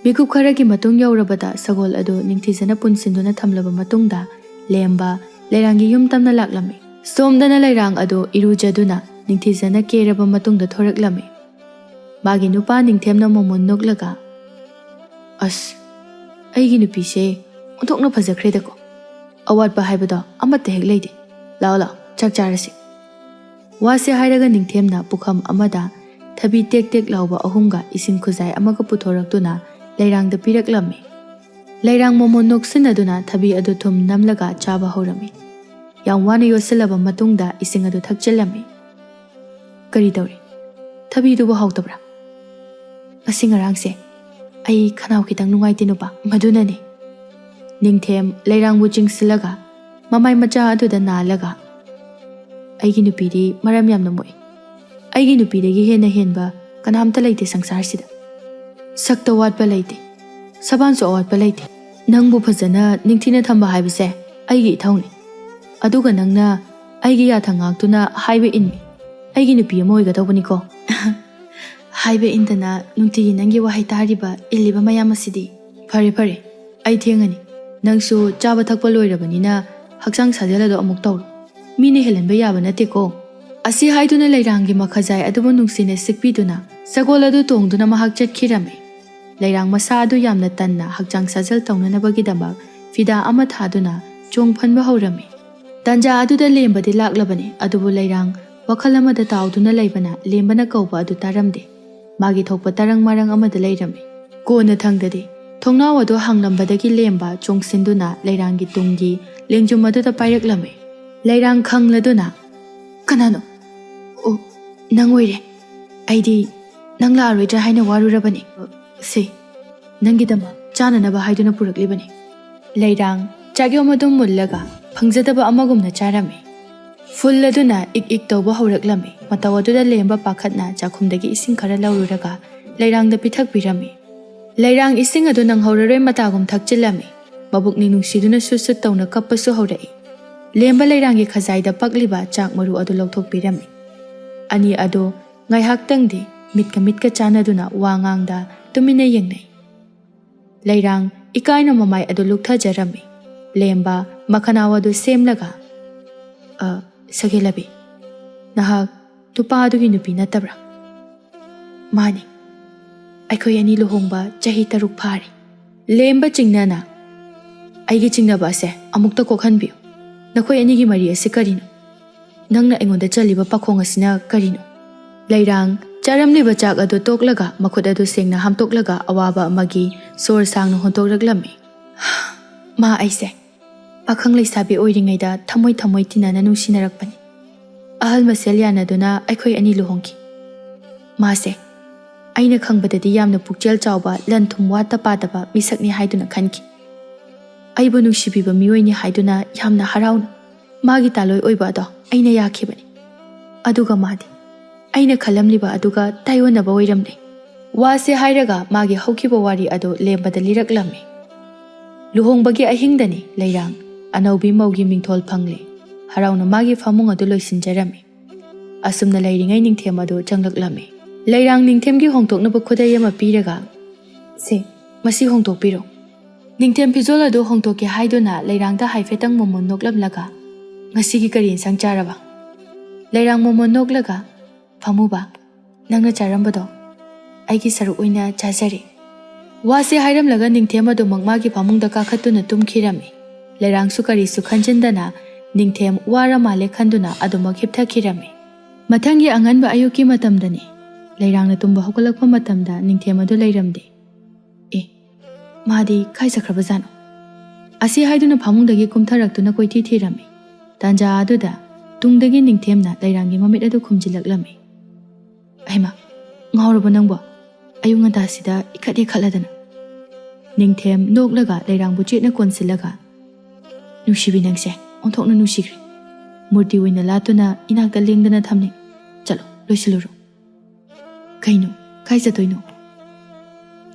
ꯃꯤꯀꯨꯞ ꯈꯔꯒꯤ ꯃꯇꯨꯡ ꯌꯧꯔꯕꯗ ꯁꯒꯣꯜ ꯑꯗꯨ ꯅꯤꯡꯊꯤꯖꯅ ꯄꯨꯟꯁꯤꯟꯗꯨꯅ ꯊꯝꯂꯕ ꯃꯇꯨꯡꯗ ꯂꯦꯝꯕ ꯂꯩꯔꯥꯡꯒꯤ ꯌꯨꯝ ꯇꯝꯅ ꯂꯥꯛꯂꯝꯃꯤ꯫ ꯁꯣꯝꯗꯅ ꯂꯩꯔꯥꯡ ꯑꯗꯨ ꯏꯔꯨꯖꯗꯨꯅ ꯅꯤꯡꯊꯤꯖꯅ ꯀꯦꯔꯕ ꯃꯇꯨꯡꯗ ꯊꯣꯔꯛꯂꯝꯃꯤ꯫ ꯃꯥꯒꯤ ꯅꯨꯄꯥ ꯅꯤꯡꯊꯦꯝꯅ ꯃꯣꯃꯣꯟ ꯅꯣꯛꯂꯒ, "ꯑꯁ, ꯑꯩꯒꯤ ꯅꯨꯄꯤꯁꯦ ꯑꯣꯟꯊꯣꯛꯅ ꯐꯖꯈ꯭ꯔꯦꯗꯀꯣ꯫ ꯑꯋꯥꯠꯄ ꯍꯥꯏꯕꯗꯣ ꯑꯃꯠꯇ ꯍꯦꯛ ꯂꯩꯇꯦ꯫ ꯂꯥꯛꯑꯣ ꯂꯥꯛꯑꯣ, ꯆꯥꯛ ꯆꯥꯔꯁꯤ." ꯋꯥꯁꯦ ꯍꯥꯏꯔꯒ ꯅꯤꯡꯊꯦꯝꯅ ꯄꯨꯈꯝ ꯑꯃꯗ ꯊꯕꯤ ꯇꯦꯛ ꯇꯦꯛ ꯂꯥꯎꯕ ꯑꯍꯨꯝꯒ ꯏꯁꯤꯡ ꯈꯨꯖꯥꯏ ꯑꯃꯒ ꯄꯨꯊꯣꯔꯛꯇꯨꯅ ꯂꯩꯔꯥꯡꯗ ꯄꯤꯔꯛꯂꯝꯃꯤ꯫ ꯂꯩꯔꯥꯡ ꯃꯣꯃꯣꯟ ꯅꯣꯛꯁꯤꯟꯅꯗꯨꯅ ꯊꯕꯤ ꯑꯗꯨ ꯊꯨꯝ ꯅꯝꯂꯒ ꯆꯥꯕ ꯍꯧꯔꯝꯃꯤ꯫ ꯌꯥꯝ ꯋꯥꯅ ꯌꯣꯠꯁꯤꯜꯂꯕ ꯃꯇꯨꯡꯗ ꯏꯁꯤꯡ ꯑꯗꯨ ꯊꯛꯆꯤꯜꯂꯝꯃꯤ꯫ "ꯀꯔꯤ ꯇꯧꯔꯤ? ꯊꯕꯤꯗꯨꯕꯨ ꯍꯥꯎꯇꯕ꯭ꯔꯥ?" "ꯉꯁꯤ ꯉꯔꯥꯡꯁꯦ ꯑꯩ ꯈꯅꯥꯎ ꯈꯤꯇꯪ ꯅꯨꯡꯉꯥꯏꯇꯦ ꯅꯨꯄꯥ, ꯃꯗꯨꯅꯅꯤ." ꯅꯤꯡꯊꯦꯝ ꯂꯩꯔꯥꯡꯕꯨ ꯆꯤꯡꯁꯤꯜꯂꯒ ꯃꯃꯥꯏ ꯃꯆꯥ ꯑꯗꯨꯗ ꯅꯥꯜꯂꯒ, "ꯑꯩꯒꯤ ꯅꯨꯄꯤꯗꯤ ꯃꯔꯝ ꯌꯥꯝꯅ ꯃꯣꯛꯏ꯫ ꯑꯩꯒꯤ ꯅꯨꯄꯤꯗꯒꯤ ꯍꯦꯟꯕ ꯀꯅꯥꯝꯇ ꯂꯩꯇꯦ ꯁꯪꯁꯥꯔꯁꯤꯗ꯫ ꯁꯛꯇ ꯋꯥꯠꯄ ꯂꯩꯇꯦ, ꯁꯕꯥꯟꯁꯨ ꯑꯋꯥꯠꯄ ꯂꯩꯇꯦ꯫ ꯅꯪꯕꯨ ꯐꯖꯅ ꯅꯤꯡꯊꯤꯅ ꯊꯝꯕ ꯍꯥꯏꯕꯁꯦ ꯑꯩꯒꯤ ꯏꯊꯧꯅꯤ꯫ ꯑꯗꯨꯒ ꯅꯪꯅ ꯑꯩꯒꯤ ꯌꯥꯊꯪ ꯉꯥꯛꯇꯨꯅ ꯍꯥꯏꯕ ꯏꯟꯕꯤ ꯑꯩꯒꯤ ꯅꯨꯄꯤ ꯑꯃ ꯑꯣꯏꯒꯗꯧꯕꯅꯤꯀꯣ." "ꯍꯥꯏꯕ ꯏꯟꯗꯅ ꯅꯨꯡꯇꯤꯒꯤ ꯅꯪꯒꯤ ꯋꯥꯍꯩ ꯇꯥꯔꯤꯕ ꯏꯜꯂꯤꯕ ꯃꯌꯥꯝ ꯑꯁꯤꯗꯤ ꯐꯔꯦ ꯐꯔꯦ, ꯑꯩ ꯊꯦꯡꯉꯅꯤ꯫ ꯅꯪꯁꯨ ꯆꯥꯕ ꯊꯛꯄ ꯂꯣꯏꯔꯕꯅꯤನ ꯍꯛꯆꯥꯡ ꯁꯥꯖꯦꯜ ꯑꯗꯨ ꯑꯃꯨꯛ ꯇꯧꯔꯣ꯫ ꯃꯤꯅ ꯍꯦꯜꯍꯟꯕ ꯌꯥꯕ ꯅꯠꯇꯦꯀꯣ." ꯑꯁꯤ ꯍꯥꯏꯗꯨꯅ ꯂꯩꯔꯥꯡꯒꯤ ꯃꯈꯖꯥꯏ ꯑꯗꯨꯕꯨ ꯅꯨꯡꯁꯤꯅ ꯁꯤꯛꯄꯤꯗꯨꯅ ꯁꯒꯣꯜ ꯑꯗꯨ ꯇꯣꯡꯗꯨꯅ ꯃꯍꯥꯛ ꯆꯠꯈꯤꯔꯝꯃꯤ꯫ ꯂꯩꯔꯥꯡ ꯃꯁꯥ ꯑꯗꯨ ꯌꯥꯝꯅ ꯇꯟꯅ ꯍꯛꯆꯥꯡ ꯁꯥꯖꯦꯜ ꯇꯧꯅꯅꯕꯒꯤꯗꯃꯛ ꯐꯤꯗꯥ ꯑꯃ ꯊꯥꯗꯨꯅ ꯆꯣꯡ ꯐꯟꯕ ꯍꯧꯔꯝꯃꯤ꯫ ꯇꯟꯖꯥ ꯑꯗꯨꯗ ꯂꯦꯝꯕꯗꯤ ꯂꯥꯛꯂꯕꯅꯤ, ꯑꯗꯨꯕꯨ ꯂꯩꯔꯥꯡ ꯋꯥꯈꯜ ꯑꯃꯗ ꯇꯥꯎꯗꯨꯅ ꯂꯩꯕꯅ ꯂꯦꯝꯕꯅ ꯀꯧꯕ ꯑꯗꯨ ꯇꯥꯔꯝꯗꯦ꯫ ꯃꯥꯒꯤ ꯊꯣꯛꯄ ꯇꯔꯪ ꯃꯔꯪ ꯑꯃꯗ ꯂꯩꯔꯝꯃꯤ꯫ ꯀꯣꯟꯅ ꯊꯪꯗꯗꯤ ꯊꯣꯡꯅꯥꯎ ꯑꯗꯨ ꯍꯥꯡꯂꯝꯕꯗꯒꯤ ꯂꯦꯝꯕ ꯆꯣꯡꯁꯤꯟꯗꯨꯅ ꯂꯩꯔꯥꯡꯒꯤ ꯇꯨꯡꯒꯤ ꯂꯦꯡꯖꯨꯝ ꯑꯗꯨꯗ ꯄꯥꯏꯔꯛꯂꯝꯃꯤ꯫ ꯂꯩꯔꯥꯡ ꯈꯪꯂꯗꯨꯅ, "ꯀꯅꯥꯅꯣ? ꯑꯣ, ꯅꯪ ꯑꯣꯏꯔꯦ꯫ ꯑꯩꯗꯤ ꯅꯪ ꯂꯥꯛꯑꯔꯣꯏꯗ꯭ꯔꯥ ꯍꯥꯏꯅ ꯋꯥꯔꯨꯔꯕꯅꯤ꯫ ꯁꯤ ꯅꯪꯒꯤꯗꯃꯛ ꯆꯥꯅꯅꯕ ꯍꯥꯏꯗꯨꯅ ꯄꯨꯔꯛꯂꯤꯕꯅꯤ." ꯂꯩꯔꯥꯡ ꯆꯥꯛꯌꯣꯝ ꯑꯗꯨ ꯃꯨꯜꯂꯒ ꯐꯪꯖꯗꯕ ꯑꯃꯒꯨꯝꯅ ꯆꯥꯔꯝꯃꯤ꯫ ꯐꯨꯜ ꯑꯗꯨꯅ ꯏꯛ ꯏꯛ ꯇꯧꯕ ꯍꯧꯔꯛꯂꯝꯃꯤ꯫ ꯃꯇꯧ ꯑꯗꯨꯗ ꯂꯦꯝꯕ ꯄꯥꯈꯠꯅ ꯆꯥꯛꯈꯨꯝꯗꯒꯤ ꯏꯁꯤꯡ ꯈꯔ ꯂꯧꯔꯨꯔꯒ ꯂꯩꯔꯥꯡꯗ ꯄꯤꯊꯛꯄꯤꯔꯝꯃꯤ꯫ ꯂꯩꯔꯥꯡ ꯏꯁꯤꯡ ꯑꯗꯨ ꯅꯪꯍꯧꯔꯔꯣꯏ ꯃꯇꯥꯒꯨꯝ ꯊꯛꯆꯤꯜꯂꯝꯃꯤ꯫ ꯃꯕꯨꯛꯅꯤꯡ ꯅꯨꯡꯁꯤꯗꯨꯅ ꯁꯨꯠ ꯁꯨꯠ ꯇꯧꯅ ꯀꯞꯄꯁꯨ ꯍꯧꯔꯛꯏ꯫ ꯂꯦꯝꯕ ꯂꯩꯔꯥꯡꯒꯤ ꯈꯖꯥꯏꯗ ꯄꯛꯂꯤꯕ ꯆꯥꯛ ꯃꯔꯨ ꯑꯗꯨ ꯂꯧꯊꯣꯛꯄꯤꯔꯝꯃꯤ꯫ ꯑꯅꯤ ꯑꯗꯨ ꯉꯥꯏꯍꯥꯛꯇꯪꯗꯤ ꯃꯤꯠꯀ ꯆꯥꯟꯅꯗꯨꯅ ꯋꯥ ꯉꯥꯡꯗ ꯇꯨꯃꯤꯟꯅ ꯌꯦꯡꯅꯩ꯫ ꯂꯩꯔꯥꯡ ꯏꯀꯥꯏꯅ ꯃꯃꯥꯏ ꯑꯗꯨ ꯂꯨꯛꯊꯖꯔꯝꯃꯤ꯫ ꯂꯦꯝꯕ ꯃꯈꯅꯥꯎ ꯑꯗꯨ ꯁꯦꯝꯂꯒ, "ꯁꯒꯦꯂꯕꯤ, ꯅꯍꯥꯛ ꯅꯨꯄꯥ ꯑꯗꯨꯒꯤ ꯅꯨꯄꯤ ꯅꯠꯇꯕ꯭ꯔꯥ?" "ꯃꯥꯅꯤ, ꯑꯩꯈꯣꯏ ꯑꯅꯤ ꯂꯨꯍꯣꯡꯕ ꯆꯍꯤ 6 ꯐꯥꯔꯦ." ꯂꯦꯝꯕ ꯆꯤꯡꯅꯅ, "ꯑꯩꯒꯤ ꯆꯤꯡꯅꯕ ꯑꯁꯦ ꯑꯃꯨꯛꯇ ꯀꯣꯛꯍꯟꯕꯤꯌꯨ꯫ ꯅꯈꯣꯏ ꯑꯅꯤꯒꯤ ꯃꯔꯤ ꯑꯁꯤ ꯀꯔꯤꯅꯣ? ꯅꯪꯅ ꯑꯩꯉꯣꯟꯗ ꯆꯜꯂꯤꯕ ꯄꯥꯈꯣꯡ ꯑꯁꯤꯅ ꯀꯔꯤꯅꯣ?" ꯂꯩꯔꯥꯡ ꯆꯥꯔꯝꯂꯤꯕ ꯆꯥꯛ ꯑꯗꯨ ꯇꯣꯛꯂꯒ ꯃꯈꯨꯠ ꯑꯗꯨ ꯁꯦꯡꯅ ꯍꯥꯝꯇꯣꯛꯂꯒ ꯑꯋꯥꯕ ꯑꯃꯒꯤ ꯁꯣꯔ ꯁꯥꯡꯅ ꯍꯣꯟꯇꯣꯛꯂꯛꯂꯝꯃꯤ꯫ "ꯑꯩꯁꯦ ꯄꯥꯈꯪ ꯂꯩꯁꯥꯕꯤ ꯑꯣꯏꯔꯤꯉꯩꯗ ꯊꯃꯣꯏ ꯇꯤꯟꯅꯅ ꯅꯨꯡꯁꯤꯅꯔꯛꯄꯅꯤ꯫ ꯑꯍꯜ ꯃꯁꯦꯜ ꯌꯥꯅꯗꯨꯅ ꯑꯩꯈꯣই ꯑꯅꯤ ꯂꯨꯍꯣꯡꯈꯤ꯫ ꯃꯥꯁꯦ ꯑꯩꯅ ꯈꯪꯕꯗꯗꯤ ꯌꯥꯝꯅ ꯄꯨꯛꯆꯦꯜ ꯆꯥꯎꯕ, ꯂꯟ ꯊꯨꯝ ꯋꯥꯠꯇ ꯄꯥꯗꯕ ꯃꯤꯁꯛꯅꯤ ꯍꯥꯏꯗꯨꯅ ꯈꯟꯈꯤ꯫ ꯑꯩꯕꯨ ꯅꯨꯡꯁꯤꯕꯤꯕ ꯃꯤꯑꯣꯏꯅꯤ ꯍꯥꯏꯗꯨꯅ ꯌꯥꯝꯅ ꯍꯔꯥꯎꯅ मागी तालोय ओइबा अदो अइना याखिबनि अदुगा मादि अइना खलमलिबा अदुगा तायोनबा ओइरमने वासे हाइरगा मागी हौखिबा वारी अदो लेम्बदा लिरकलमि लुहोंगबगी अहिंगदनि लैरांग अनौबी मौगी मिंथोल फंगले हराउना मागी फामुंग अदो लोइसिनजरमि असुमना लैरिङै निंथेम अदो चंगलकलमि लैरांग निंथेमगी होंगतोकनबा खुदै अमा पीरगा से मसी होंगतोकपिरो निंथेम फिजोल अदो होंगतोके हाइदुना लैरांगदा हाइफेतंग मोमोन नोकलमलगा ngasi gi kari insang charaba Leirang momo noglaga Famuba Nangna charambado Aigi saruk uina chazari Wase hairam laga ningthem adu mangmagi pamungda kakhatuna tumkhirami Leirang sukari sukhanjindana ningthem wara male khanduna adumak hipthakirami Mathangi anganba ayuki matamdani Leirang na tumba hokalakpa matamda ningthem adu leiramde Madi kai sakrabazano Asi haiduna pamungdagi kumtharaktuna koithi thirami Tanja aduda tungdagi ningthemna Leiranggi mamit adu khumjilaklami Aima ngawraba nangbo ayung ngadasida ikhade khaladana Ningthem noklaga Leirangbu chetna konsilaga Nusibi nangse onthokna nusigre Murti oina latuna inakta lengdana thamne chalo loisiluru Kaino kai jatoino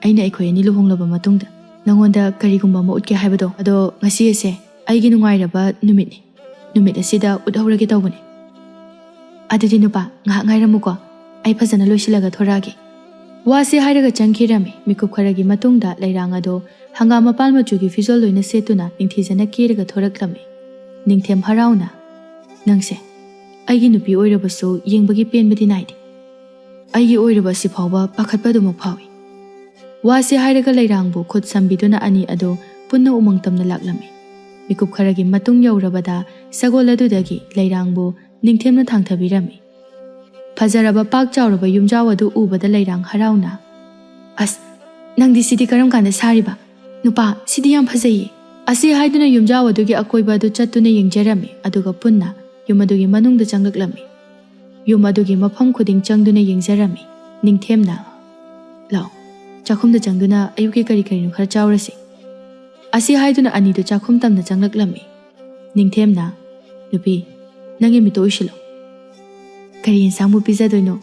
Aina aikhoi ani luhonglaba matungda Nangonda karigumba ma utke haibado ado ngasi ase aigi nungairaba numitni numit asida uthawrage tawbane Adidi nupa ngahak ngairamuko ai phajana loisilaga thoragi Wase hairaga changkhirami mikup kharagi matungda Leirang ado hangama palma chugi fizol loina setuna ningthijana kiraga thoraklami Ningthem harauna Nangse aigi nupi oirabasu yengbagi penbadi naidi Aigi oiraba sifawba pakhatpa dumuk phawi Wase hairaga Leirangbu khut sambiduna ani ado punna umangtamna laklami Mikup kharagi matung yaurabada sagol adudagi Leirangbu ningthemna thangthabirami Fajaraba pak chawraba yumjaw adu ubada Leirang harauna As nangdi sidi karam kanda sariba nupa sidi yam phajayi Asi haiduna yumjaw adugi akoiba adu chattuna yengjarami aduga punna yum adugi manungda changlaklami Yum adugi mafam khuding changduna yengjarami Ningthemna Lao Chakhumda changduna ayuki kari karinu khara chawrasi Asi haiduna anidu chakhum tamna changlaklami Ningthemna Nupi nangi mito ushilo Kari insangbu pizadoino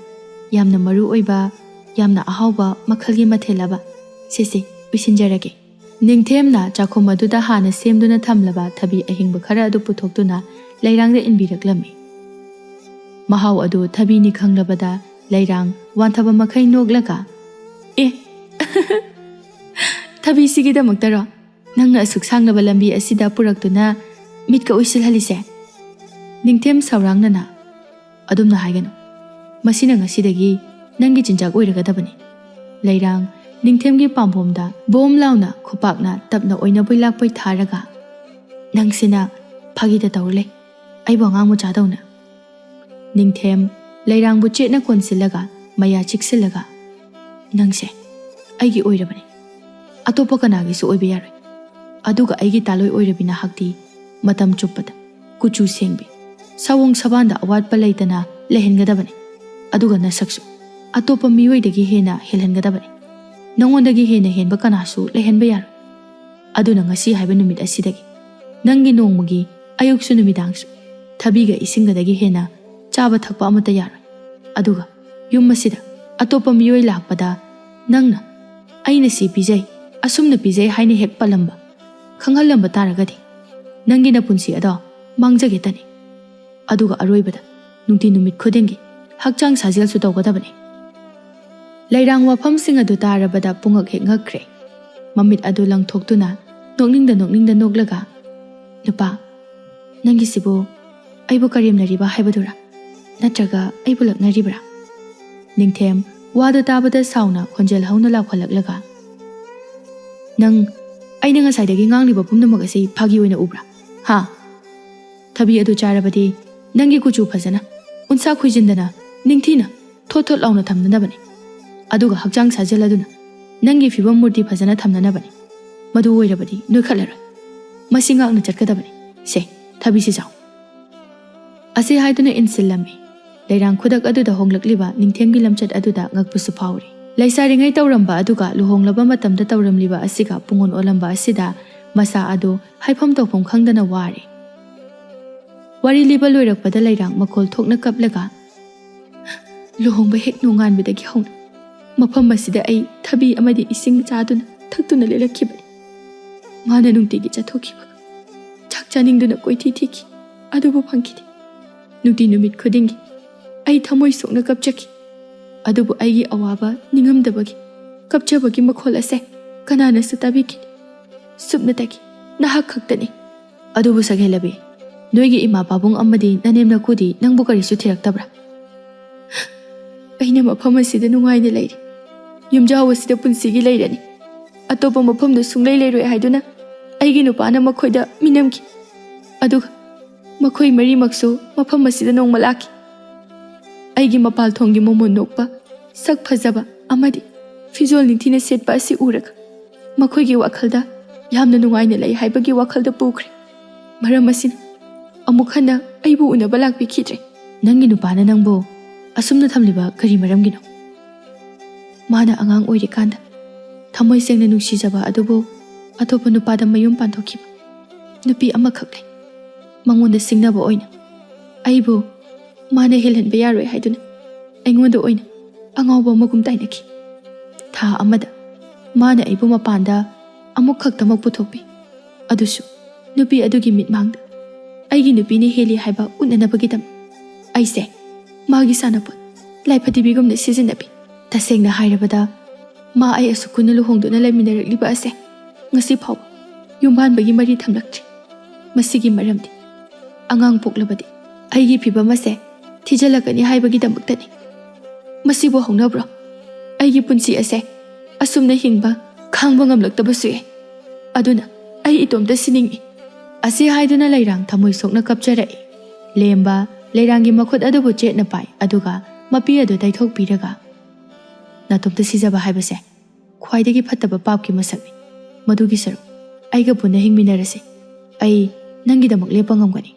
Yamna maru oiba Yamna ahawba makhalgi mathelaba Sisi usinjarage Ningthemna chakhum aduda hana semduna thamlaba thabi ahingba khara adu puthoktuna Leirangda inbiraklami Mahaw adu thabi ni khanglabada Leirang wanthaba makhai noglaga Thabi sigida maktaro Nangna asuk sanglaba lambi asida puraktuna mitka uisil halise Ningthem sawrangnana Adumna haigano Masina ngasidagi nangi jinjak oiragadabani Leirang ningthemgi pambomda bom launa khupakna tapna oina boilakpoi tharaga Nangsina phagida tawle aibo ngangmu chadawna Ningthem Leirangbu chetna konsilaga maya chiksilaga Nangse aigi oirabani Atopa kanagisu oiba yaroi Aduga aigi taloi oirabina hakti matam chuppada kuchu sengbi Sawong sabanda awatpa leitana lehengadabani Aduga nasaksu Atopa miyoidagi hena helhengadabani Nangondagi hena henba kanasu lehenba yaroi Aduna ngasi haiba numit asidagi Nangi nongmagi ayuksu numidangsu Thabiga isingadagi hena chaba thakpa amata yaroi Aduga yum masida Atopa miyoi lakpada Nangna aina si pijay asumna pijay haina hek palamba khanghalamba taragadi Nangi na punsi ado mangjage tani Aduga aroibada nungti numit khudengi hakchang sajil su tawgadabani Leirang wafamsing adu tarabada pungak hek ngakre Mamit adu langthoktuna nokningda noglaga Nupa Nangi sibu aibu karimnariba haibadura Natraga aibu laknaribra Ningthem Wada tabada sauna khonjel hauna lakhalaklaga Nang aina ngasaidagi ngangliba pumnamak asi phagi oina ubra Ha Thabi adu charabadi nangi kuchu phajana unsa khuijindana ningthina thothot launa thamnanabani Aduga hakchang sajaladuna nangi fibam murti phajana thamnanabani Madu oirabadi noikhalaroi Masingakna chatkadabani Se thabi si jaw Ase haiduna insillami Leirang khudak aduda honglakliba ningthemgi lamchat aduda ngakpusu phawri Laisaringai tawramba aduga luhonglaba matamda tawramliba asiga pungon olamba asida masa adu haifam tawpham khangdana wari Wari liba loirakpada Leirang makhol thokna kaplaga Luhongba hek nonganbidagi hauna mafam asida ai thabi amadi ising chaduna thaktuna lelakhibani Mana nungtigi chathokiba chak chaningduna koithi thiki adubu phangkidi Nungti numit khudingi Ai thamoi sokna kapchaki Adubu aigi awaba ningamdabagi Kapchabagi makhol ase Kanana sa tabiki Subnataki Nahak khaktani Adubu saghelabi Noigi ima babung amadi nanem nakudi nangbu karisu thiraktabra. Aina mafam asida nungaina leiri. Yumjaw asida punsigi leirani. Atopa mafamda sunglai leiroi haiduna aigi nupana makhoida minamki. Aduga makhoi mari maksu mafam asida nongma laki. Aigi mapal thongi momon nokpa sak phajaba amadi fizol ningthina setpa asi uraga makhoigi wakhalda yamna nungaina lei haibagi wakhalda pukre. Maram asina amuk hana aibu unaba lakpikhidre. Nangi nupana nangbo asumna thamliba kari maramgino. Mana angang oirikanda thamoi sengna nungsijaba adubo atopa nupada mayum pantokhiba nupi amakhak lei. Mangonda singnaba oina aibu mana helhanba yaroi haiduna aingonda oina angawba magum tainaki. Tha amada mana aibu mapanda amuk khaktamak puthokpi. Adusu nupi adugi mitmangda aigi nupini heli haiba unanabagidam aise magi sanapot laiphatibigumna sizinabi. Tasengna hairabada ma ai asukuna luhongduna laiminarakliba ase ngasi phaw yumbanbagi mari thamlaktre. Masigi maramdi angang poklabadi aigi phibam ase thijalakani haibagidamaktani. Masibo hongnabro aigi punsi ase asumna hingba khangba ngamlaktabasu e. Aduna ai itomda siningi ase haiduna lairang thamoi sokna kapcharai. Lemba leirangi makhut adubu chetna pai aduga mapi adu taithokpiraga natomta sijaba haibase khwaidagi phattaba papki masakni. Madugi saru aiga punna hingminarase ai nangidamak lepa ngamgani.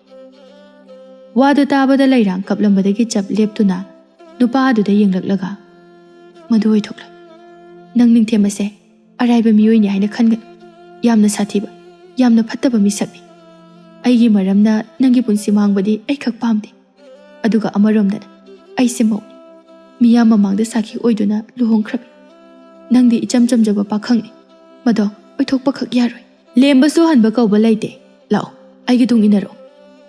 Wadu tabada lairang kaplambadagi chap leptuna nupa aduda yenglaklaga madu oithokla. Nang ningthemase araiba miyoini haina khanganu yamna sathiba yamna phattaba misakni. Aigi maramna nangi punsi mangbadi ai khak pamde. Aduga amaromdana ai simau miyam mamangda saki oiduna luhongkhrabi. Nangdi icham chamjaba pakhangni mado oithokpa khak yaroi. Lembasu hanba kauba laite lao aigi tung inaro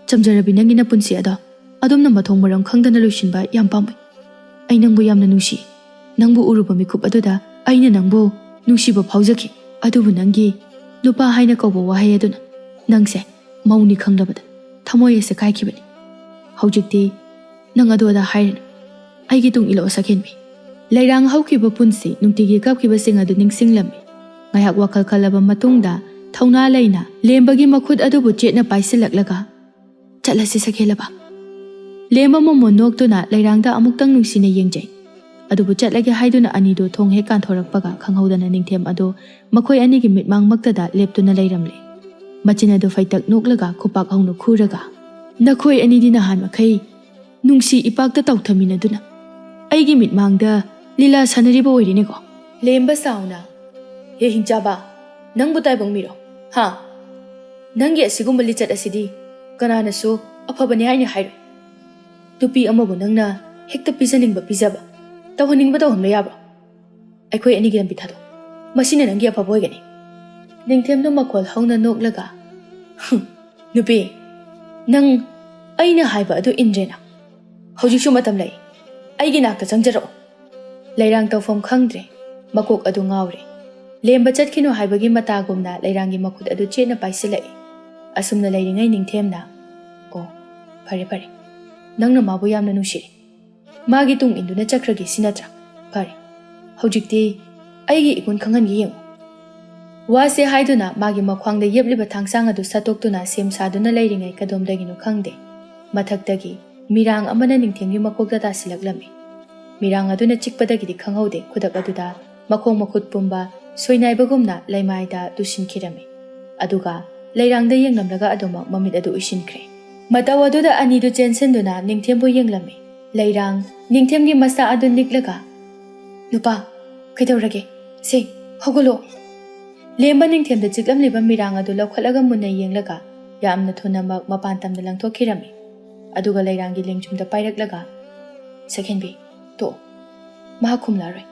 chamjarabi nangina punsi ada adumna mathong maram khangdana loisinba yam pambai. Ai nangbu yamna nungsi nangbu uruba mikup aduda aina nangbu nungsiba phawjaki. Adubu nangi nupa haina kauba wahai aduna nangse mauni khanglabada thamoi ase kaikhibani. Haujikti nang adoda hairana aigi tung ilo sakhenbi. Lairang haukiba punsi nungtigi kapkiba sing adu ningsinglambi. Ngayak wakal kalaba matungda thauna laina lembagi makhut adubu chetna paisilaklaga chatlasi sakhelaba. Lemba momon noktuna lairangda amuktang nungsina yengjai. Adubu chatlage haiduna anido thong he kanthorakpaga khanghaudana ningthem adu makhoi anigi mitmang maktada leptuna leiramle. Machin adu faitak noklaga khupak haunu khuraga nakhoi anidi nahan makhai nungsi ipakta tawthaminaduna aigi mitmangda lila sanariba oirine ko. Lemba sauna he hinjaba nangbu taibang miro ha nangi asigumba lichat asidi kanana so afabani haina hairo. Tupi amabu nangna hekta pisaningba pijaba tawhaningba tawhamla yaba aikhoi anigi lambi thado masina nangi afaba oigani. Ningthemno makhol hauna noklaga nupi nang aina haiba adu indrena hojiksu matam lai aigi nakta changjaro. Lairang tawfam khangdre makok adu ngawre. Lemba chatkino haibagi matagumna lairangi makhut adu chetna paisilai. Asumna lairingai ningthemna o phare phare nangna mabu yamna nushiri magi tung induna chakragi sinatra phare hojikti aigi ikun khangangi yengu. Wase haiduna magi makhwangda yebliba thangsang adu satoktuna sem saduna lairingai kadomdagino khangde. Mathaktagi mirang amana ningthemgi makokda tasilaklami. Mirang aduna chikpadagidi khanghaude khudak aduda makhong makhut pumba soinaibagumna laimaida tusinkhirami. Aduga lairangda yenglamlaga aduma mamit adu usinkre. Mataw aduda anidu chensenduna ningthembu yenglami. Lairang ningthemgi masa adu niklaga nupa kaidawrage se hogolo. Lemba ningthemda chiklamliba mirang adu lawkhalaga munna yenglaga yamna thuna mapantamda langthokhirami. Aduga lairangi lengjumda pairaklaga sakhenbi to mahakhumlaroi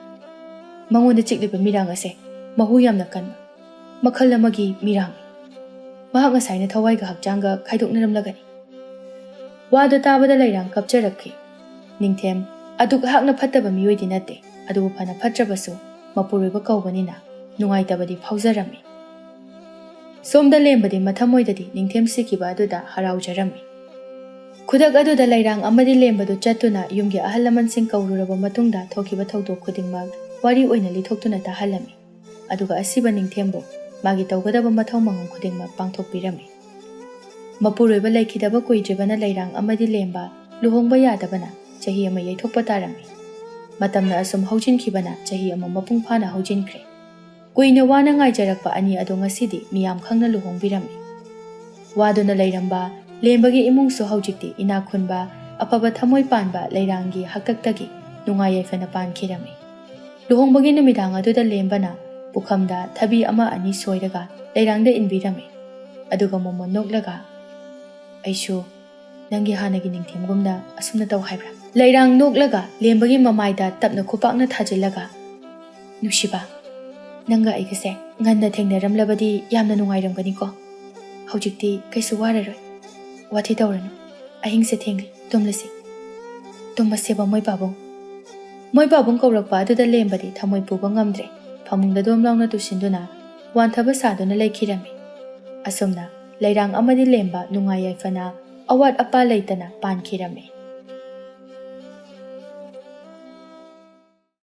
mangonda chikliba mirang ase mahu yamna kanma makhal amagi mirang mahak ngasaina thawaiga hakchanga khaidoknaramlagani. Wada tabada lairang kapcharakhi. Ningthem aduk hakna phattaba miyoidi nate adubu phana phatrabasu mapuroiba kaubanina nungaitabadi phawjarami. ꯁꯣꯝꯗ ꯂꯦꯝꯕꯗꯤ ꯃꯊꯃꯣꯏꯗꯗꯤ ꯅꯤꯡꯊꯦꯝ ꯁꯤꯈꯤꯕ ꯑꯗꯨꯗ ꯍꯔꯥꯎꯖꯔꯝꯃꯤ꯫ ꯈꯨꯗꯛ ꯑꯗꯨꯗ ꯂꯩꯔꯥꯡ ꯑꯃꯗꯤ ꯂꯦꯝꯕꯗꯨ ꯆꯠꯇꯨꯅ ꯌꯨꯝꯒꯤ ꯑꯍꯜ ꯂꯃꯟꯁꯤꯡ ꯀꯧꯔꯨꯔꯕ ꯃꯇꯨꯡꯗ ꯊꯣꯛꯈꯤꯕ ꯊꯧꯗꯣꯛ ꯈꯨꯗꯤꯡꯃꯛ ꯋꯥꯔꯤ ꯑꯣꯏꯅ ꯂꯤꯊꯣꯛꯇꯨꯅ ꯇꯥꯍꯜꯂꯝꯃꯤ꯫ ꯑꯗꯨꯒ ꯑꯁꯤꯕ ꯅꯤꯡꯊꯦꯝꯕꯨ ꯃꯥꯒꯤ ꯇꯧꯒꯗꯕ ꯃꯊꯧ ꯃꯉꯝ ꯈꯨꯗꯤꯡꯃꯛ ꯄꯥꯡꯊꯣꯛꯄꯤꯔꯝꯃꯤ꯫ ꯃꯄꯨꯔꯣꯏꯕ ꯂꯩꯈꯤꯗꯕ ꯀꯨꯏꯗ꯭ꯔꯤꯕꯅ ꯂꯩꯔꯥꯡ ꯑꯃꯗꯤ ꯂꯦꯝꯕ ꯂꯨꯍꯣꯡꯕ ꯌꯥꯗꯕꯅ ꯆꯍꯤ ꯑꯃ ꯌꯩꯊꯣꯛꯄ ꯇꯥꯔꯝꯃꯤ꯫ ꯃꯇꯝꯅ ꯑꯁꯨꯝ ꯍꯧꯖꯤꯟꯈꯤꯕꯅ ꯆꯍꯤ ꯑꯃ ꯃꯄꯨꯡ ꯐꯥꯅ ꯍꯧꯖꯤꯟꯈ꯭ꯔꯦ꯫ ꯀꯨꯏꯅ ꯋꯥꯅ ꯉꯥꯏꯖꯔꯛꯄ ꯑꯅꯤ ꯑꯗꯣ ꯉꯁꯤꯗꯤ ꯃꯤꯌꯥꯝ ꯈꯪꯅ ꯂꯨꯍꯣꯡꯕꯤꯔꯝꯃꯤ꯫ ꯋꯥꯗꯨꯅ ꯂꯩꯔꯝꯕ ꯂꯦꯝꯕꯒꯤ ꯏꯃꯨꯡꯁꯨ ꯍꯧꯖꯤꯛꯇꯤ ꯏꯅꯥꯛ ꯈꯨꯟꯕ ꯑꯐꯕ ꯊꯃꯣꯏ ꯄꯥꯟꯕ ꯂꯩꯔꯥꯡꯒꯤ ꯍꯥꯛꯇꯛꯇꯒꯤ ꯅꯨꯡꯉꯥꯏ ꯌꯥꯏꯐꯅ ꯄꯥꯟꯈꯤꯔꯝꯃꯤ꯫ ꯂꯨꯍꯣꯡꯕꯒꯤ ꯅꯨꯃꯤꯗꯥꯡ ꯑꯗꯨꯗ ꯂꯦꯝꯕꯅ ꯄꯨꯈꯝꯗ ꯊꯕꯤ ꯑꯃ ꯑꯅꯤ ꯁꯣꯏꯔꯒ ꯂꯩꯔꯥꯡꯗ ꯏꯟꯕꯤꯔꯝꯃꯤ꯫ ꯑꯗꯨꯒ ꯃꯣꯃꯣꯟ ꯅꯣꯛꯂꯒ "ꯑꯩꯁꯨ ꯅꯪꯒꯤ ꯍꯥꯟꯅꯒꯤ ꯅꯤꯡꯊꯦꯝꯒꯨꯝꯅ ꯑꯁꯨꯝꯅ ꯇꯧ ꯍꯥꯏꯕ꯭ꯔꯥ?" ꯂꯩꯔꯥꯡ ꯅꯣꯛꯂꯒ ꯂꯦꯝꯕꯒꯤ ꯃꯃꯥꯏꯗ ꯇꯞꯅ ꯈꯨꯄꯥꯛꯅ ꯊꯥꯖꯤꯜꯂꯒ "ꯅꯨꯡꯁꯤꯕ, ꯅꯪꯒ ꯑꯩꯒꯁꯦ ꯉꯟꯅ ꯊꯦꯡꯅꯔꯝꯂꯕꯗꯤ ꯌꯥꯝꯅ ꯅꯨꯡꯉꯥꯏꯔꯝꯒꯅꯤꯀꯣ꯫ ꯍꯧꯖꯤꯛꯇꯤ ꯀꯩꯁꯨ ꯋꯥꯔꯔꯣꯏ꯫ ꯋꯥꯊꯤ ꯇꯧꯔꯅꯨ, ꯑꯍꯤꯡꯁꯦ ꯊꯦꯡꯂꯤ, ꯇꯨꯝꯂꯁꯤ꯫ ꯇꯨꯝꯃꯁꯦꯕ ꯃꯣꯏ ꯄꯥꯕꯨꯡ." ꯃꯣꯏ ꯄꯥꯕꯨꯡ ꯀꯧꯔꯛꯄ ꯑꯗꯨꯗ ꯂꯦꯝꯕꯗꯤ ꯊꯃꯣꯏ ꯄꯨꯕ ꯉꯝꯗ꯭ꯔꯦ꯫ ꯐꯃꯨꯡꯗ ꯗꯣꯝ ꯂꯥꯎꯅ ꯇꯨꯁꯤꯟꯗꯨꯅ ꯋꯥꯟꯊꯕ ꯁꯥꯗꯨꯅ ꯂꯩꯈꯤꯔꯝꯃꯤ꯫ ꯑꯁꯨꯝꯅ ꯂꯩꯔꯥꯡ ꯑꯃꯗꯤ ꯂꯦꯝꯕ ꯅꯨꯡꯉꯥꯏ ꯌꯥꯏꯐꯅ ꯑꯋꯥꯠ ꯑꯄꯥ ꯂꯩꯇꯅ ꯄꯥꯟꯈꯤꯔꯝꯃꯤ꯫